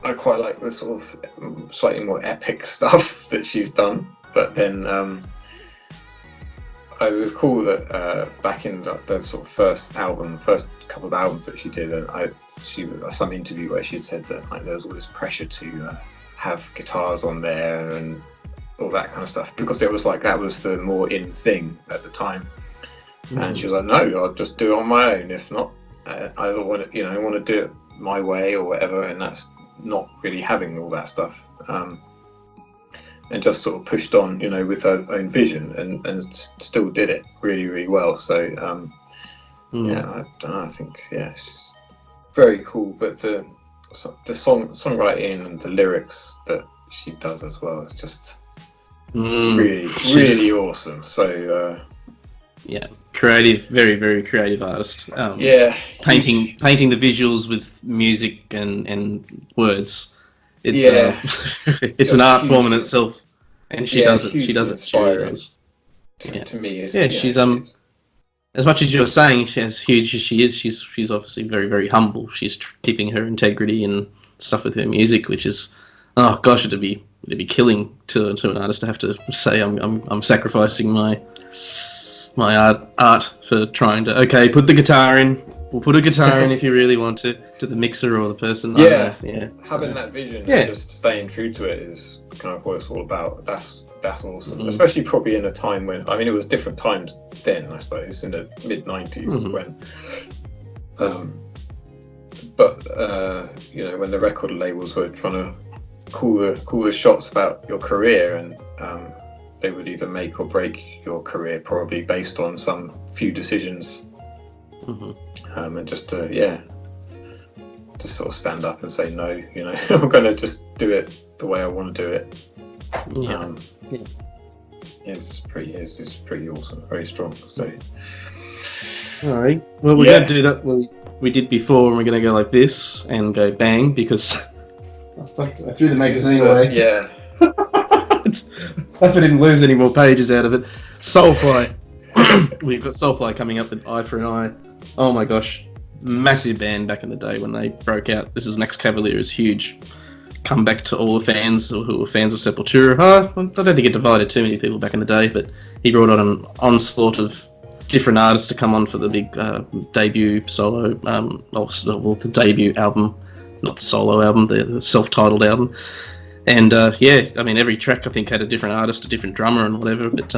I quite like the sort of slightly more epic stuff that she's done, but then I recall that back in the sort of first couple of albums that she did, and she was some interview where she had said that like there was all this pressure to have guitars on there and all that kind of stuff, because it was like that was the more in thing at the time. And she was like, no, I'll just do it on my own. If not, I don't want to, I want to do it my way or whatever. And that's not really having all that stuff. And just sort of pushed on, with her own vision, and still did it really, really well. So, yeah, I don't know. I think, yeah, she's very cool. But the songwriting and the lyrics that she does as well is just really, really awesome. So, yeah, creative, very, very creative artist. Yeah, painting the visuals with music and words. It's it's an art form in itself, and she does it. She does it. She really does. To me, she's as much as you're saying, as huge as she is, she's obviously very, very humble. She's keeping her integrity and stuff with her music, which is, oh gosh, it'd be killing to an artist to have to say I'm sacrificing my art for trying to put the guitar in. We'll put a guitar in if you really want to the mixer or the person. Having that vision and just staying true to it is kind of what it's all about. That's awesome. Especially probably in a time when, it was different times then, I suppose, in the mid 90s when when the record labels were trying to call the shots about your career, and they would either make or break your career probably based on some few decisions. And just to sort of stand up and say no, I'm gonna just do it the way I want to do it. It's pretty awesome, very strong. So all right, well, we're going to do that we did before, and we're going to go like this and go bang, because I threw the magazine away. Yeah. I hope I didn't lose any more pages out of it. Soulfly. We've got Soulfly coming up with Eye for an Eye. Oh my gosh. Massive band back in the day when they broke out. This is Next Cavalier is huge. Come back to all the fans who were fans of Sepultura. I don't think it divided too many people back in the day, but he brought on an onslaught of different artists to come on for the big debut solo, the debut album, not the solo album, the self-titled album. And every track I think had a different artist, a different drummer and whatever, but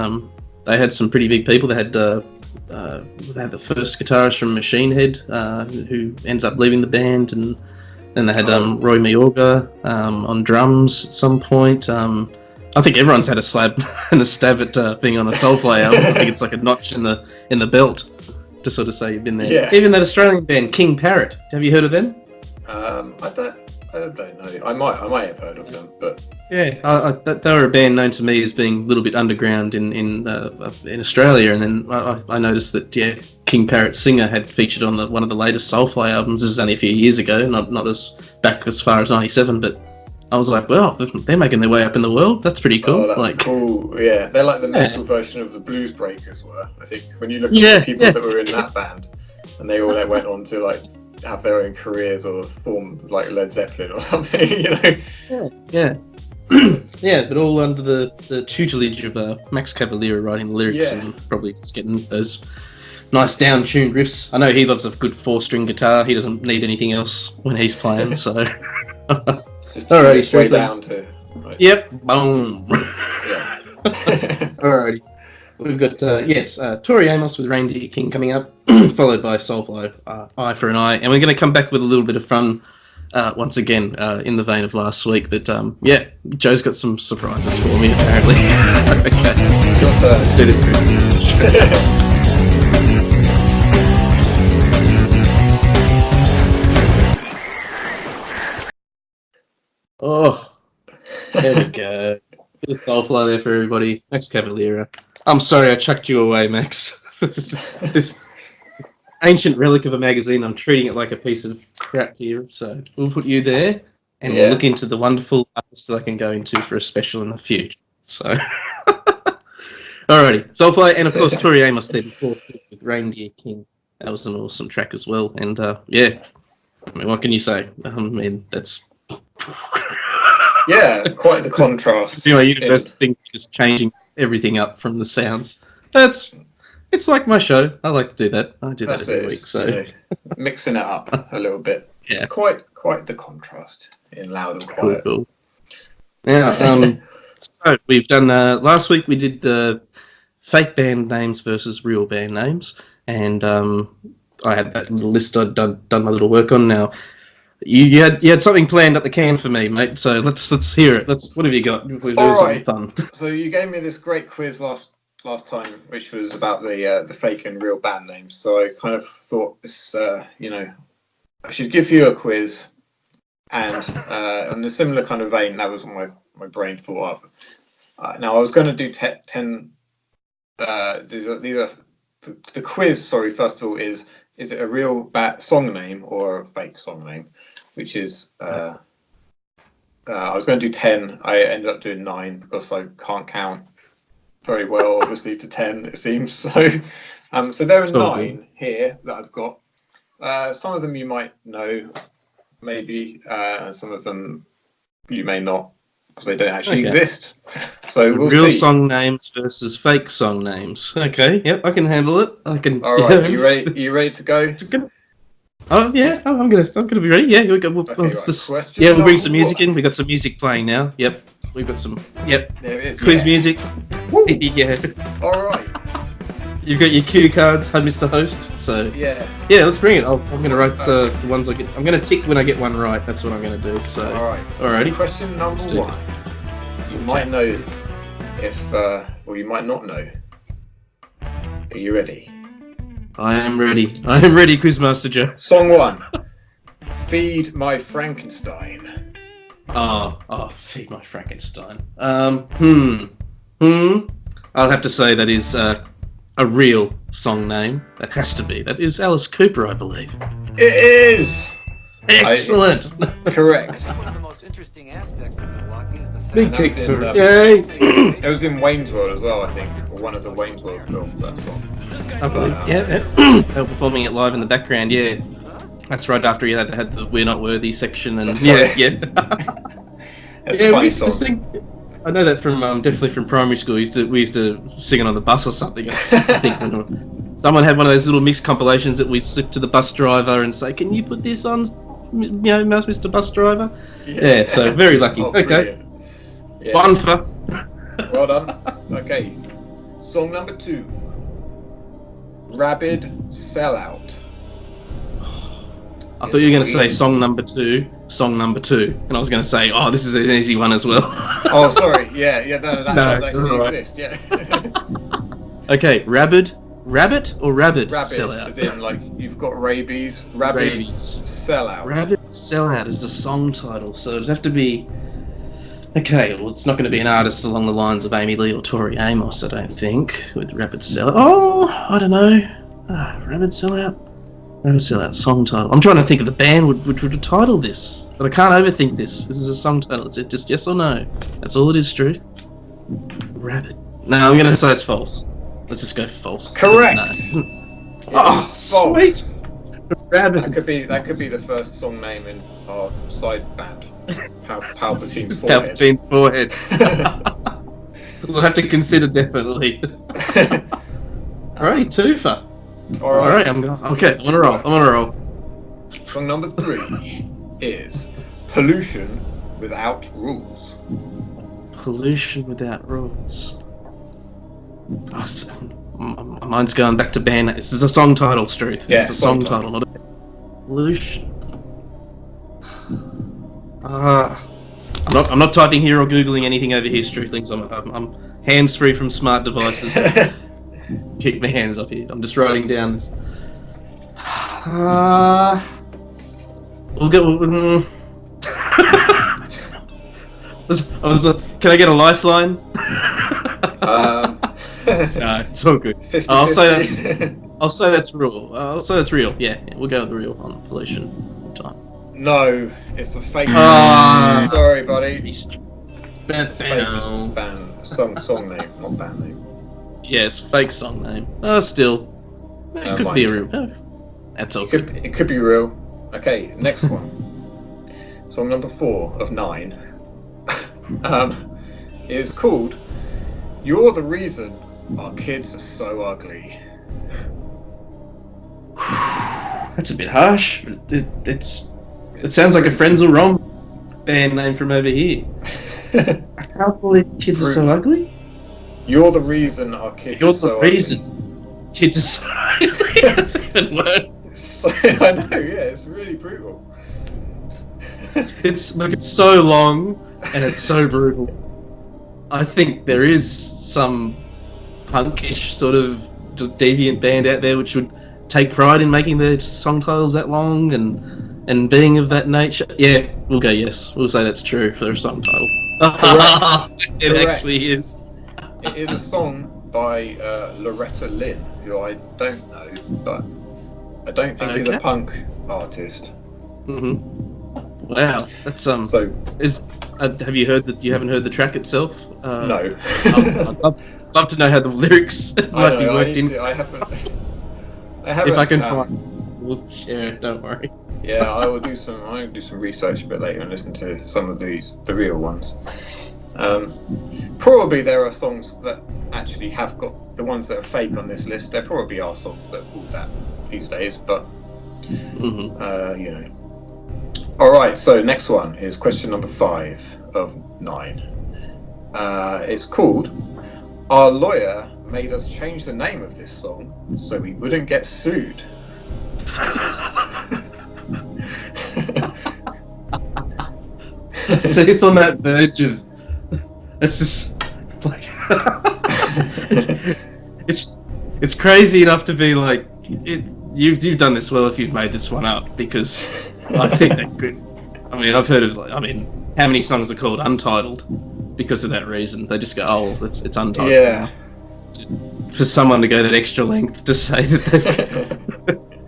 they had some pretty big people. They had the first guitarist from Machine Head, who ended up leaving the band, and then they had Roy Mayorga on drums at some point. I think everyone's had a stab at being on a Soulfly album. I think it's like a notch in the belt to sort of say you've been there. Yeah. Even that Australian band King Parrot. Have you heard of them? I don't know. I might have heard of them, but yeah, they were a band known to me as being a little bit underground in Australia, and then I noticed that King Parrot's singer had featured on one of the latest Soulfly albums. This is only a few years ago, not as back as far as '97, but I was like, well, they're making their way up in the world. That's pretty cool. Oh, that's cool. Yeah, they're like the metal version of the Blues Breakers were. I think when you look at the people that were in that band, and they all went on to like have their own careers or form like Led Zeppelin or something, Yeah, but all under the tutelage of Max Cavalera writing the lyrics and probably just getting those nice down-tuned riffs. I know he loves a good 4-string guitar. He doesn't need anything else when he's playing, so... Just alrighty, way down to... Right. Yep, boom. Yeah. Alrighty. We've got, Tori Amos with Reindeer King coming up, followed by Soulfly, Eye for an Eye. And we're going to come back with a little bit of fun once again in the vein of last week. But, Joe's got some surprises for me, apparently. Okay. Let's do this. Oh, there we go. Bit of Soulfly there for everybody. Max Cavalera. I'm sorry I chucked you away, Max. this ancient relic of a magazine, I'm treating it like a piece of crap here. So we'll put you there, and we'll look into the wonderful artists that I can go into for a special in the future. So, alrighty. Soulfly, and of course Tori Amos there before with Reindeer King. That was an awesome track as well. And yeah, I mean, what can you say? I mean, that's Yeah, quite the contrast. my universe thing, just changing everything up from the sounds. It's like my show. I like to do that. I do that every week. So you know, mixing it up a little bit. Yeah, quite the contrast in loud and quiet. Cool. Now, so we've done last week. We did the fake band names versus real band names, and I had that little list I'd done my little work on. Now, you had something planned up the can for me, mate. So let's hear it. What have you got? We're doing something fun. So you gave me this great quiz last time, which was about the fake and real band names. So I kind of thought this, you know, I should give you a quiz, and in a similar kind of vein, that was what my brain thought up. Now I was going to do 10. These are the quiz. Sorry, first of all, is it a real song name or a fake song name? Which is I was going to do 10. I ended up doing 9 because I can't count very well, obviously, to 10 it seems. So there are 9 here that I've got. Some of them you might know, maybe, and some of them you may not, because they don't actually exist. So we'll see. Real song names versus fake song names. Okay, yep, I can handle it. I can. All right, you ready to go? Oh yeah, I'm gonna be ready. Yeah, here we go. We'll bring some music in. We got some music playing now. Yep, we've got some. Yep, there it is. Quiz music. Woo. Yeah. All right. You've got your cue cards, Mr. Host. So yeah, let's bring it. I'm gonna write the ones I get. I'm gonna tick when I get one right. That's what I'm gonna do. So alrighty. Question number 1. You might know if, or you might not know. Are you ready? I am ready. Quizmaster Joe. Song 1. Feed My Frankenstein. Oh, Feed My Frankenstein. I'll have to say that is a real song name. That has to be. That is Alice Cooper, I believe. It is! Excellent! Correct. One of the most interesting aspects of Milwaukee is the fact Big that kick. Yay! It was in Wayne's World as well, I think. Or one of the Wayne's World films, that song. I believe. Yeah, they were performing it live in the background, yeah. That's right after you had the We're Not Worthy section, and yeah. It's a funny song. I know that from definitely from primary school. We used to sing it on the bus or something. I think someone had one of those little mixed compilations that we slip to the bus driver and say, "Can you put this on, Mr. Bus Driver?" Yeah, so very lucky. Okay, yeah. One for. Well done. Okay, song number 2. Rabid Sellout. I thought you were going to say song number 2, and I was going to say, oh, this is an easy one as well. Oh, sorry. Yeah, no, that does actually exist. Yeah. Okay, rabbit or rabbit? Rabbit, sellout. as in like you've got rabies. Rabbit sellout. Rabbit sellout is the song title, so it'd have to be. Okay, well, it's not going to be an artist along the lines of Amy Lee or Tori Amos, I don't think, with Rabbit Sellout. Oh, I don't know. Rabbit Sellout? Rabbit Sellout song title. I'm trying to think of the band which would title this, but I can't overthink this. This is a song title. Is it just yes or no? That's all it is, Struth. Rabbit. No, I'm going to say it's false. Let's just go false. Correct. Oh, sweet. Rabbit. That could be the first song name in our side band. Palpatine's forehead. Palpatine's forehead. We'll have to consider definitely. Alright, twofer. Alright, I'm on a roll. Song number 3 is Pollution Without Rules. Pollution Without Rules. Oh, my mind's going back to band. This is a song title, Struth. Yeah, it's a song title, not a pollution. I'm not typing here or googling anything over here, Struthlings. I'm hands free from smart devices. Keep my hands up here. I'm just writing down this. We'll go. Can I get a lifeline? No, it's all good. 50-50. I'll say that's real. I'll say that's real. Yeah, we'll go with the real on pollution time. No, it's a fake name. Sorry, buddy. Song name, not band name. Yes, fake song name. Still, it could be a real. That's all good. It could be real. Okay, next one. Song number 4 of 9 is called "You're the Reason Our Kids Are So Ugly." That's a bit harsh. It sounds like a Frenzal Rom band name from over here. I can't believe kids are so ugly. You're the reason our kids You're are so the reason kids are so ugly. That's even worse. I know, yeah, it's really brutal. It's so long and it's so brutal. I think there is some punkish sort of deviant band out there which would take pride in making their song titles that long and being of that nature. Yeah, we'll go yes. We'll say that's true for their song title. It Correct. actually is. It is a song by Loretta Lynn, who I don't know, but I don't think is a punk artist. Wow, that's So have you heard that? You haven't heard the track itself? no. I'd love to know how the lyrics might be worked in. I haven't. If I can find, we'll share it. Don't worry. Yeah, I'll do some research a bit later and listen to some of the real ones. Probably there are songs that actually have got the ones that are fake on this list. There probably are songs that are called that these days, but you know. All right, so next one is question number 5 of 9. It's called "Our Lawyer Made Us Change the Name of This Song So We Wouldn't Get Sued." So it's on that verge of. It's just like it's crazy enough to be like it. You've done this well if you've made this one up, because I think that could. I mean, I've heard of. I mean, how many songs are called Untitled because of that reason? They just go, "Oh, it's Untitled." Yeah. For someone to go that extra length to say that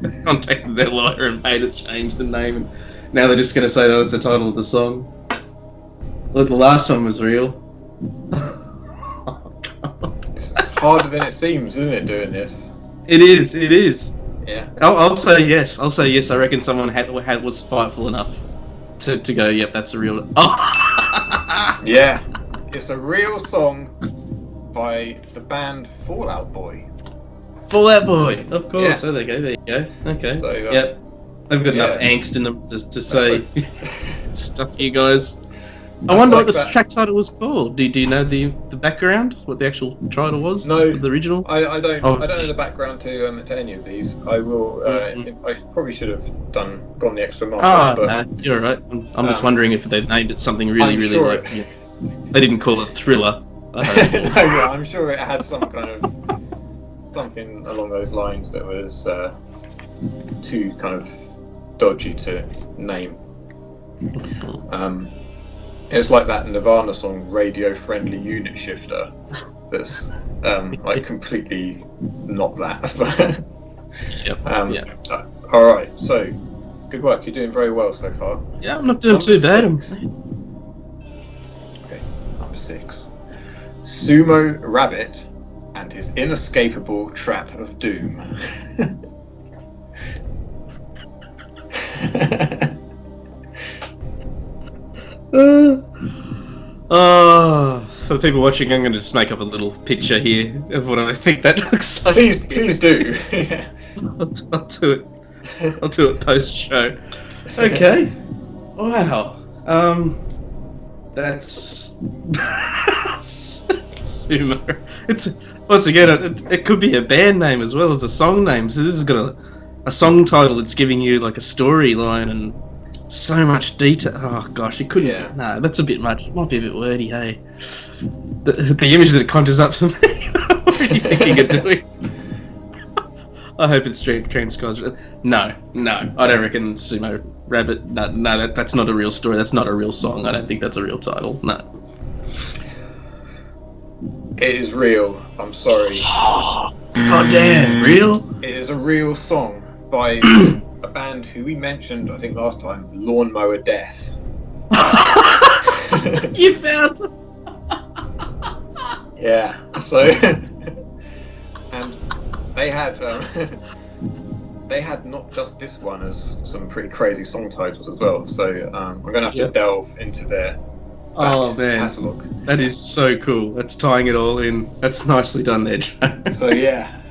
they've contacted their lawyer and made it change the name, and now they're just going to say, "Oh, it's the title of the song." Look, the last one was real. Oh, God. It's harder than it seems, isn't it, doing this? It is. Yeah. I'll say yes. I reckon someone was spiteful enough to go, yep, that's a real. Oh! Yeah. It's a real song by the band Fall Out Boy. Fall Out Boy, of course. Yeah. Oh, there you go. Okay. So, yep. They've got enough angst in them to say, stuff you guys. I wonder what the track title was called. Do you know the background? What the actual title was? No, the original. I don't. I don't know the background to any of these. I will. I probably should have gone the extra mile. But no, you're right. I'm just wondering if they named it something really sure like. They didn't call it Thriller. no, yeah, I'm sure it had some kind of something along those lines that was too kind of dodgy to name. It's like that Nirvana song "Radio Friendly Unit Shifter." That's like completely not that. Yep. All right, so good work. You're doing very well so far. Yeah, I'm not doing too bad. Okay, number 6. Sumo Rabbit and his inescapable trap of doom. For the people watching, I'm going to just make up a little picture here of what I think that looks like. Please do. Yeah. I'll do it. I'll do it post show. Okay. Wow. That's Sumo. It's once again it could be a band name as well as a song name. So this has got a song title that's giving you like a storyline and so much detail. Oh gosh, it couldn't. Yeah. No, that's a bit much. It might be a bit wordy. Hey, the image that it conjures up for me. What are you thinking of doing? I hope it's Dream Skies. No, I don't reckon Sumo Rabbit. No, that's not a real story. That's not a real song. I don't think that's a real title. No. It is real. I'm sorry. God damn, real? It is a real song by a band who we mentioned, I think last time, Lawnmower Death. You found. Yeah. So, and they had they had not just this one as some pretty crazy song titles as well. So we're going to have to delve into their catalogue. That is so cool. That's tying it all in. That's nicely done there, Joe. So yeah,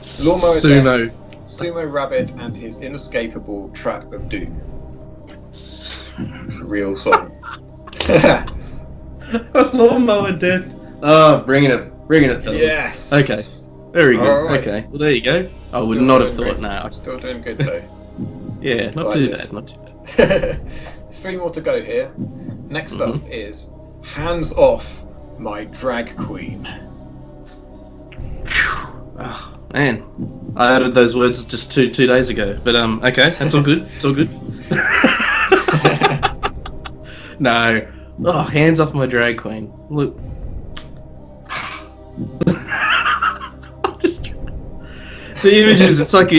Sumo. Sumo Rabbit and his inescapable trap of doom. It's a real song. Lawnmower Death. Oh, bringing it, fellas. Yes. Okay. Very good. Right. Okay. Well, there you go. I would not have thought. No. Still doing good though. Yeah. Not Like too this. bad. Not too bad. 3 more to go here. Next up is Hands Off My Drag Queen. Oh, man, I uttered those words just two days ago. But okay, that's all good. It's all good. No. Oh, hands off my drag queen. Look. Just, the images. It's like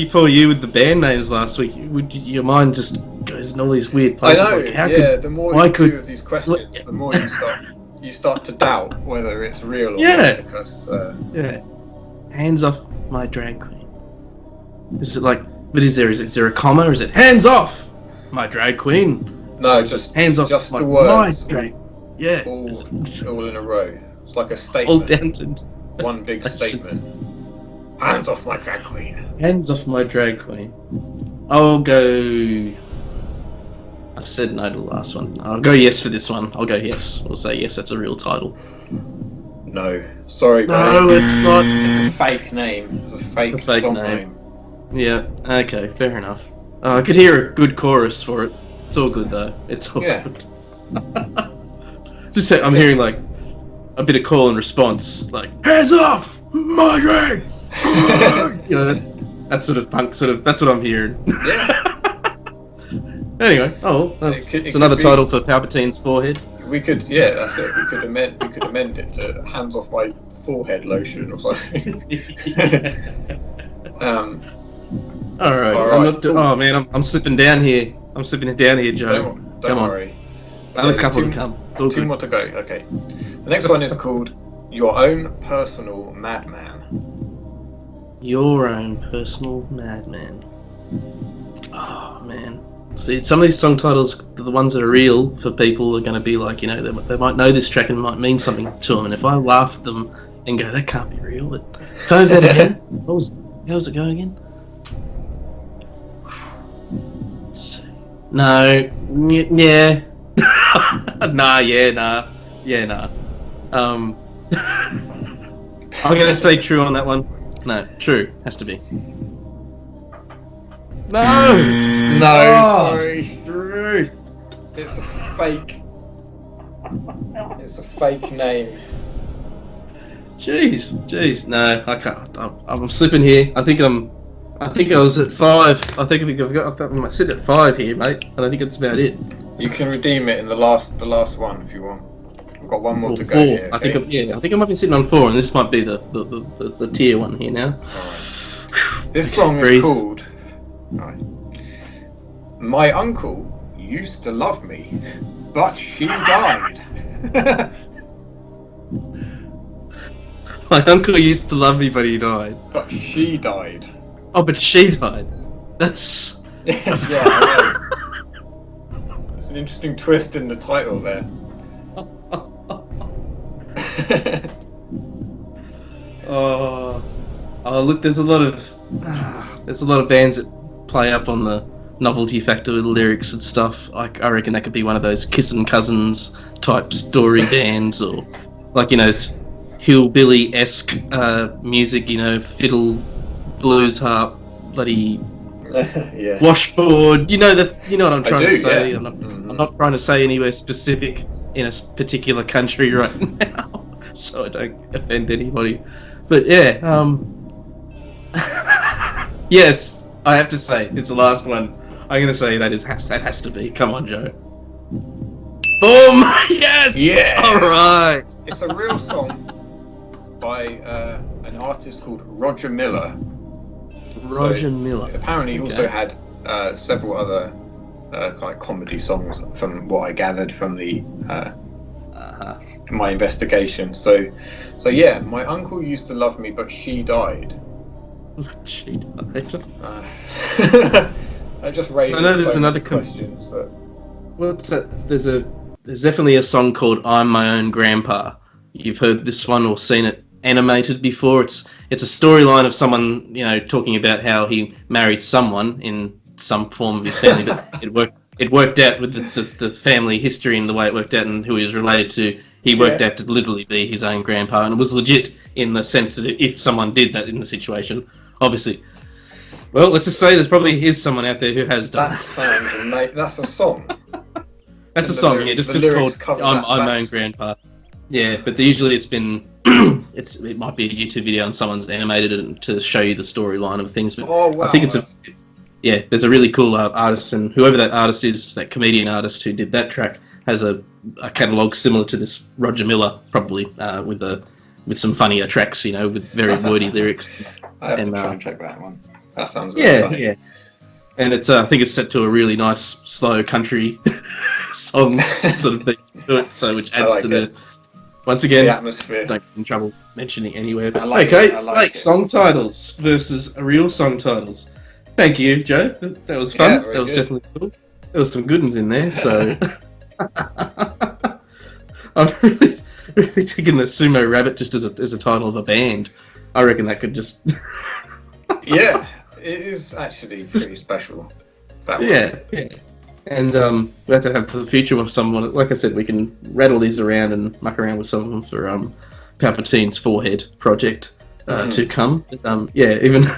for you with the band names last week. Your mind just goes in all these weird places. I know. Like, how The more you do of these questions, the more you start to doubt whether it's real or not. Because hands off my drag queen. Is it like? But is there a comma? Or is it hands off my drag queen? No, just hands off just my, the words. My drag. Yeah. All in a row. It's like a All statement. down to One big statement. Hands off my drag queen. hands off my drag queen. I'll go. I said no to the last one. I'll go yes for this one. I'll go yes. We'll say yes. That's a real title. No, sorry, No, buddy. it's not. It's a fake name. It's a fake song name. Yeah. Okay. Fair enough. I could hear a good chorus for it. It's all good though. It's all good. Just say, I'm hearing like a bit of call and response, like hands off my drag. You know, that sort of punk, that's what I'm hearing. Yeah. Anyway, it's another title for Palpatine's forehead. We could, that's it. We could amend it to hands off my forehead lotion or something. All right. Oh man, I'm slipping down here. I'm slipping down here, Joe. Don't worry. Another couple to come. Two more to go. Okay. The next one is called Your Own Personal Madman. Your Own Personal Madman. Oh man. See, some of these song titles, the ones that are real for people, are going to be like, you know, they might know this track and it might mean something to them. And if I laugh at them and go, that can't be real. But can I have that again? How was it going again? Let's see. No. Yeah. Nah. I'm going to stay true on that one. No, true. Has to be. No, sorry. Struth. It's a fake. It's a fake name. Jeez. No, I can't. I'm slipping here. I think I was at 5. I think I've got. I'm sitting at 5 here, mate. And I think that's about it. You can redeem it in the last one if you want. We've got one more to 4. go here. I think I might be sitting on 4, and this might be the tier one here now. Right. This song is called. Right. My uncle used to love me, but she died. My uncle used to love me, but he died. But she died. Oh, but she died. That's. Yeah, I know. It's an interesting twist in the title there. Oh, look, there's a lot of bands that play up on the novelty factor with lyrics and stuff. I reckon that could be one of those Kissin' Cousins type story bands, or like, you know, hillbilly-esque music, you know, fiddle, blues harp, bloody washboard. You know what I'm trying to say. Yeah. I'm not trying to say anywhere specific in a particular country right now, so I don't offend anybody. But yeah, yes, I have to say it's the last one. I'm gonna say that has to be. Come on, Joe. Boom! Yes. Yeah. All right. It's a real song by an artist called Roger Miller. Roger Miller. Apparently, he also had several other kind of comedy songs, from what I gathered from the my investigation. So yeah, my uncle used to love me, but she died. She died. That just raises I know there's so another many questions. That... What's that? There's definitely a song called "I'm My Own Grandpa." You've heard this one or seen it animated before. It's a storyline of someone, talking about how he married someone in some form of his family, but it worked out with the family history and the way it worked out and who he was related to. He worked out to literally be his own grandpa, and it was legit in the sense that if someone did that in the situation, obviously. Well, let's just say there's probably is someone out there who has done that. Sounds amazing. That's a song. That's a song, just called I'm My Own Grandpa. Yeah, but usually it's been it might be a YouTube video and someone's animated it to show you the storyline of things. But wow. I think there's a really cool artist, and whoever that artist is, that comedian artist who did that track, has a catalogue similar to this Roger Miller, probably with some funnier tracks, with very wordy lyrics. I have to try and check that one. That sounds really funny. Yeah. And it's I think it's set to a really nice slow country song sort of thing to it, so which adds to the once again the atmosphere. Don't get in trouble mentioning anywhere. But I like it. Song titles versus real song titles. Thank you, Joe. That was fun. That was definitely cool. There was some good ones in there. So I'm really taking the Sumo Rabbit just as a title of a band. I reckon that could just yeah, it is actually pretty special. That one. Yeah. And we have to have for the future with someone. Like I said, we can rattle these around and muck around with some of them for Palpatine's forehead project to come. But, even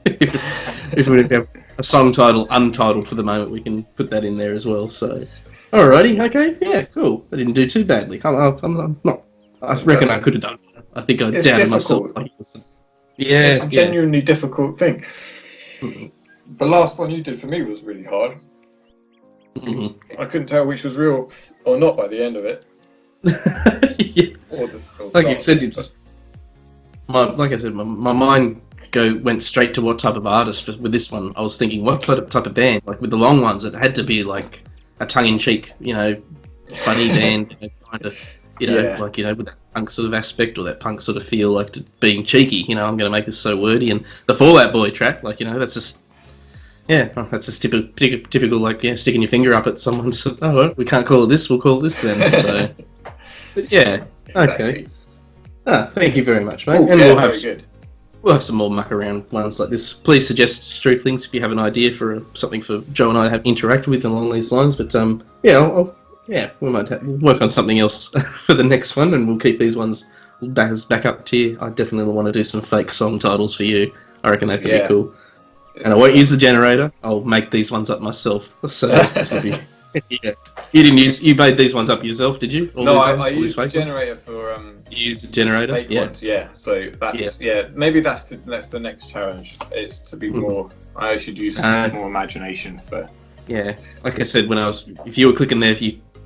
if we have a song title untitled for the moment, we can put that in there as well. So, alrighty, okay, yeah, cool. I didn't do too badly. I'm not. I reckon I could have done. I think I doubted myself. It's a genuinely difficult thing. The last one you did for me was really hard. I couldn't tell which was real or not by the end of it. Like you said, like I said, my mind went straight to what type of artist. With this one, I was thinking, what type of band? Like with the long ones, it had to be like a tongue-in-cheek, funny band, kind of, with that punk sort of aspect or that punk sort of feel, like being cheeky. I'm going to make this so wordy. And the Fall Out Boy track, that's just. Yeah, that's just typical, like, sticking your finger up at someone. So, well, we can't call it this, we'll call it this then. So, but yeah, okay. Exactly. Thank you very much, mate. Ooh, and good. We'll have some more muck around ones like this. Please suggest Struthlings if you have an idea for something for Joe and I to have interact with along these lines. But we might work on something else for the next one, and we'll keep these ones back up tier. I definitely want to do some fake song titles for you. I reckon that could be cool. And I won't use the generator. I'll make these ones up myself. So this will be. Yeah. You made these ones up yourself, did you? No, I used the generator for. You used the generator. Fake ones, yeah. So that's maybe that's the next challenge. It's to be more. I should use more imagination for. Yeah, like I said, if you were clicking there,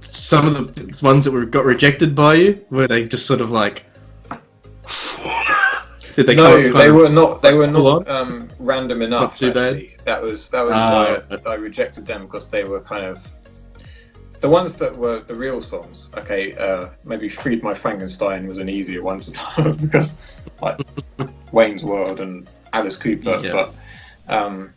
some of the ones that got rejected by you, were they just sort of like. They were not random enough. Not too actually. Bad. That was why I rejected them, because they were kind of the ones that were the real songs. Okay, maybe Freed My Frankenstein was an easier one to do because like Wayne's World and Alice Cooper. Yeah. But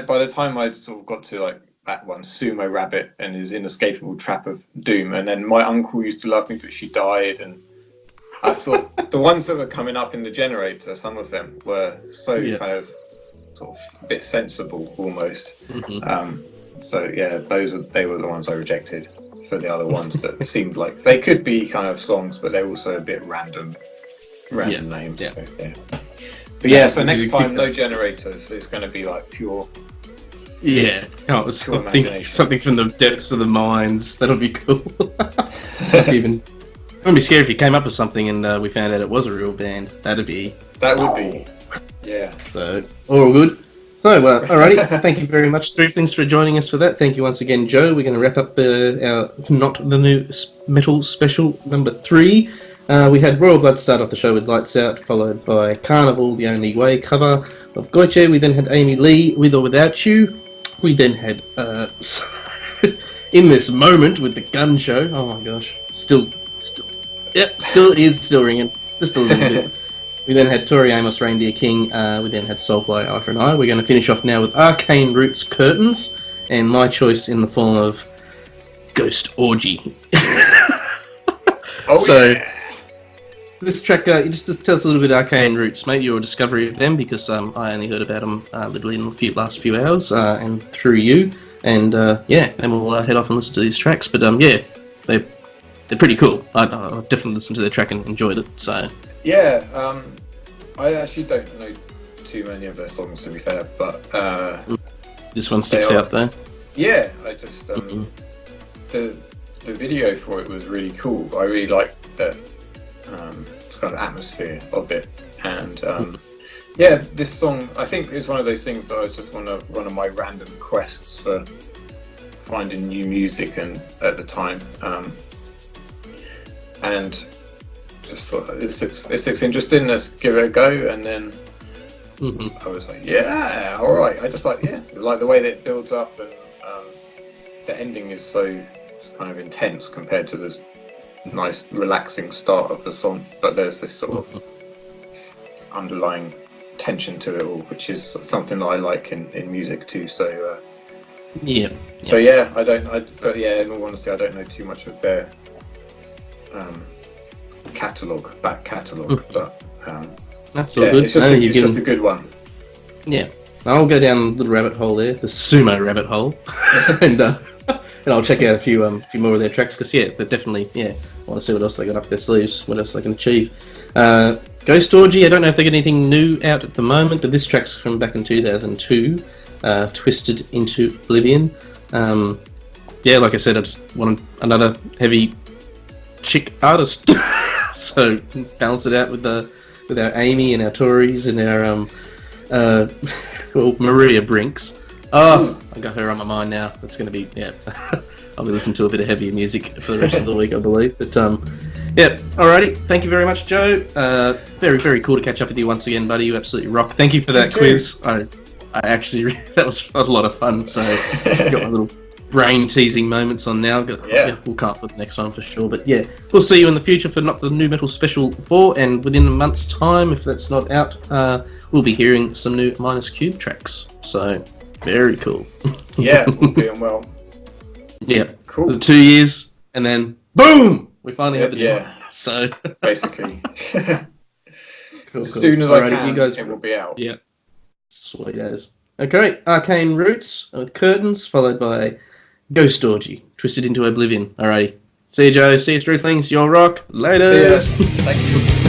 by the time I sort of got to like that one, Sumo Rabbit and his inescapable trap of doom, and then My Uncle Used to Love Me But She Died, and I thought the ones that were coming up in the generator, some of them were so kind of sort of a bit sensible almost. They were the ones I rejected for the other ones that seemed like they could be kind of songs, but they're also a bit random names. Yeah. So, so next time, no generators. It's going to be like pure. Yeah, something from the depths of the minds. That'll be cool. I wouldn't be scared if you came up with something and we found out it was a real band. That would be. Yeah. So, all good. So, alrighty. Thank you very much, Struthlings, for joining us for that. Thank you once again, Joe. We're going to wrap up our Not the New Metal Special number 3. We had Royal Blood start off the show with Lights Out, followed by Carnival, The Only Way cover of Goiche. We then had Amy Lee, With or Without You. We then had In This Moment with The Gun Show. Oh my gosh. Still ringing. Just a little bit. We then had Tori Amos, Reindeer King. We then had Soulfly, Alpha and I. We're going to finish off now with Arcane Roots, Curtains, and my choice in the form of Ghost Orgy. Yeah. This track, just tell us a little bit of Arcane Roots, mate, your discovery of them, because I only heard about them literally in the last few hours, and through you, and then we'll head off and listen to these tracks, but they're pretty cool. I definitely listened to their track and enjoyed it, so... Yeah, I actually don't know too many of their songs, to be fair, but... this one sticks out, though. Yeah, I just... the video for it was really cool. I really liked the kind of atmosphere of it, and this song I think is one of those things that I was just one of my random quests for finding new music and at the time, and just thought this looks interesting. Let's give it a go, and then I was like, yeah, all right. I just like the way that it builds up, and the ending is so kind of intense compared to this nice relaxing start of the song, but there's this sort of underlying tension to it all, which is something that I like in music too. So in all honesty, I don't know too much of their back catalogue, but that's all good. It's just a good one. Yeah, I'll go down a little rabbit hole there, the sumo rabbit hole, and I'll check out a few more of their tracks, because they're definitely I want to see what else they got up their sleeves, what else they can achieve. Ghost Orgy, I don't know if they got anything new out at the moment, but this track's from back in 2002, Twisted into Oblivion. Like I said, I just want another heavy chick artist, so balance it out with our Amy and our Tories and our Maria Brinks. Oh, I got her on my mind now. That's going to be, I'll be listening to a bit of heavier music for the rest of the week, I believe. But, alrighty. Thank you very much, Joe. Very, very cool to catch up with you once again, buddy. You absolutely rock. Thank you for that quiz. I actually, that was a lot of fun. So, got my little brain-teasing moments on now. We'll come up with the next one for sure. But, we'll see you in the future for Not the New Metal Special 4. And within a month's time, if that's not out, we'll be hearing some new Minus Cube tracks. So... very cool. We're doing well. Yeah, cool. 2 years, and then boom, we finally have the deal. So basically, cool. As soon as I can, you guys, it will be out. Yeah, sweet as. Okay, Arcane Roots with Curtains, followed by Ghost Orgy, Twisted into Oblivion. Alrighty, see you, Joe. See you, Struthlings. You'll rock. Later. See ya. Thank you.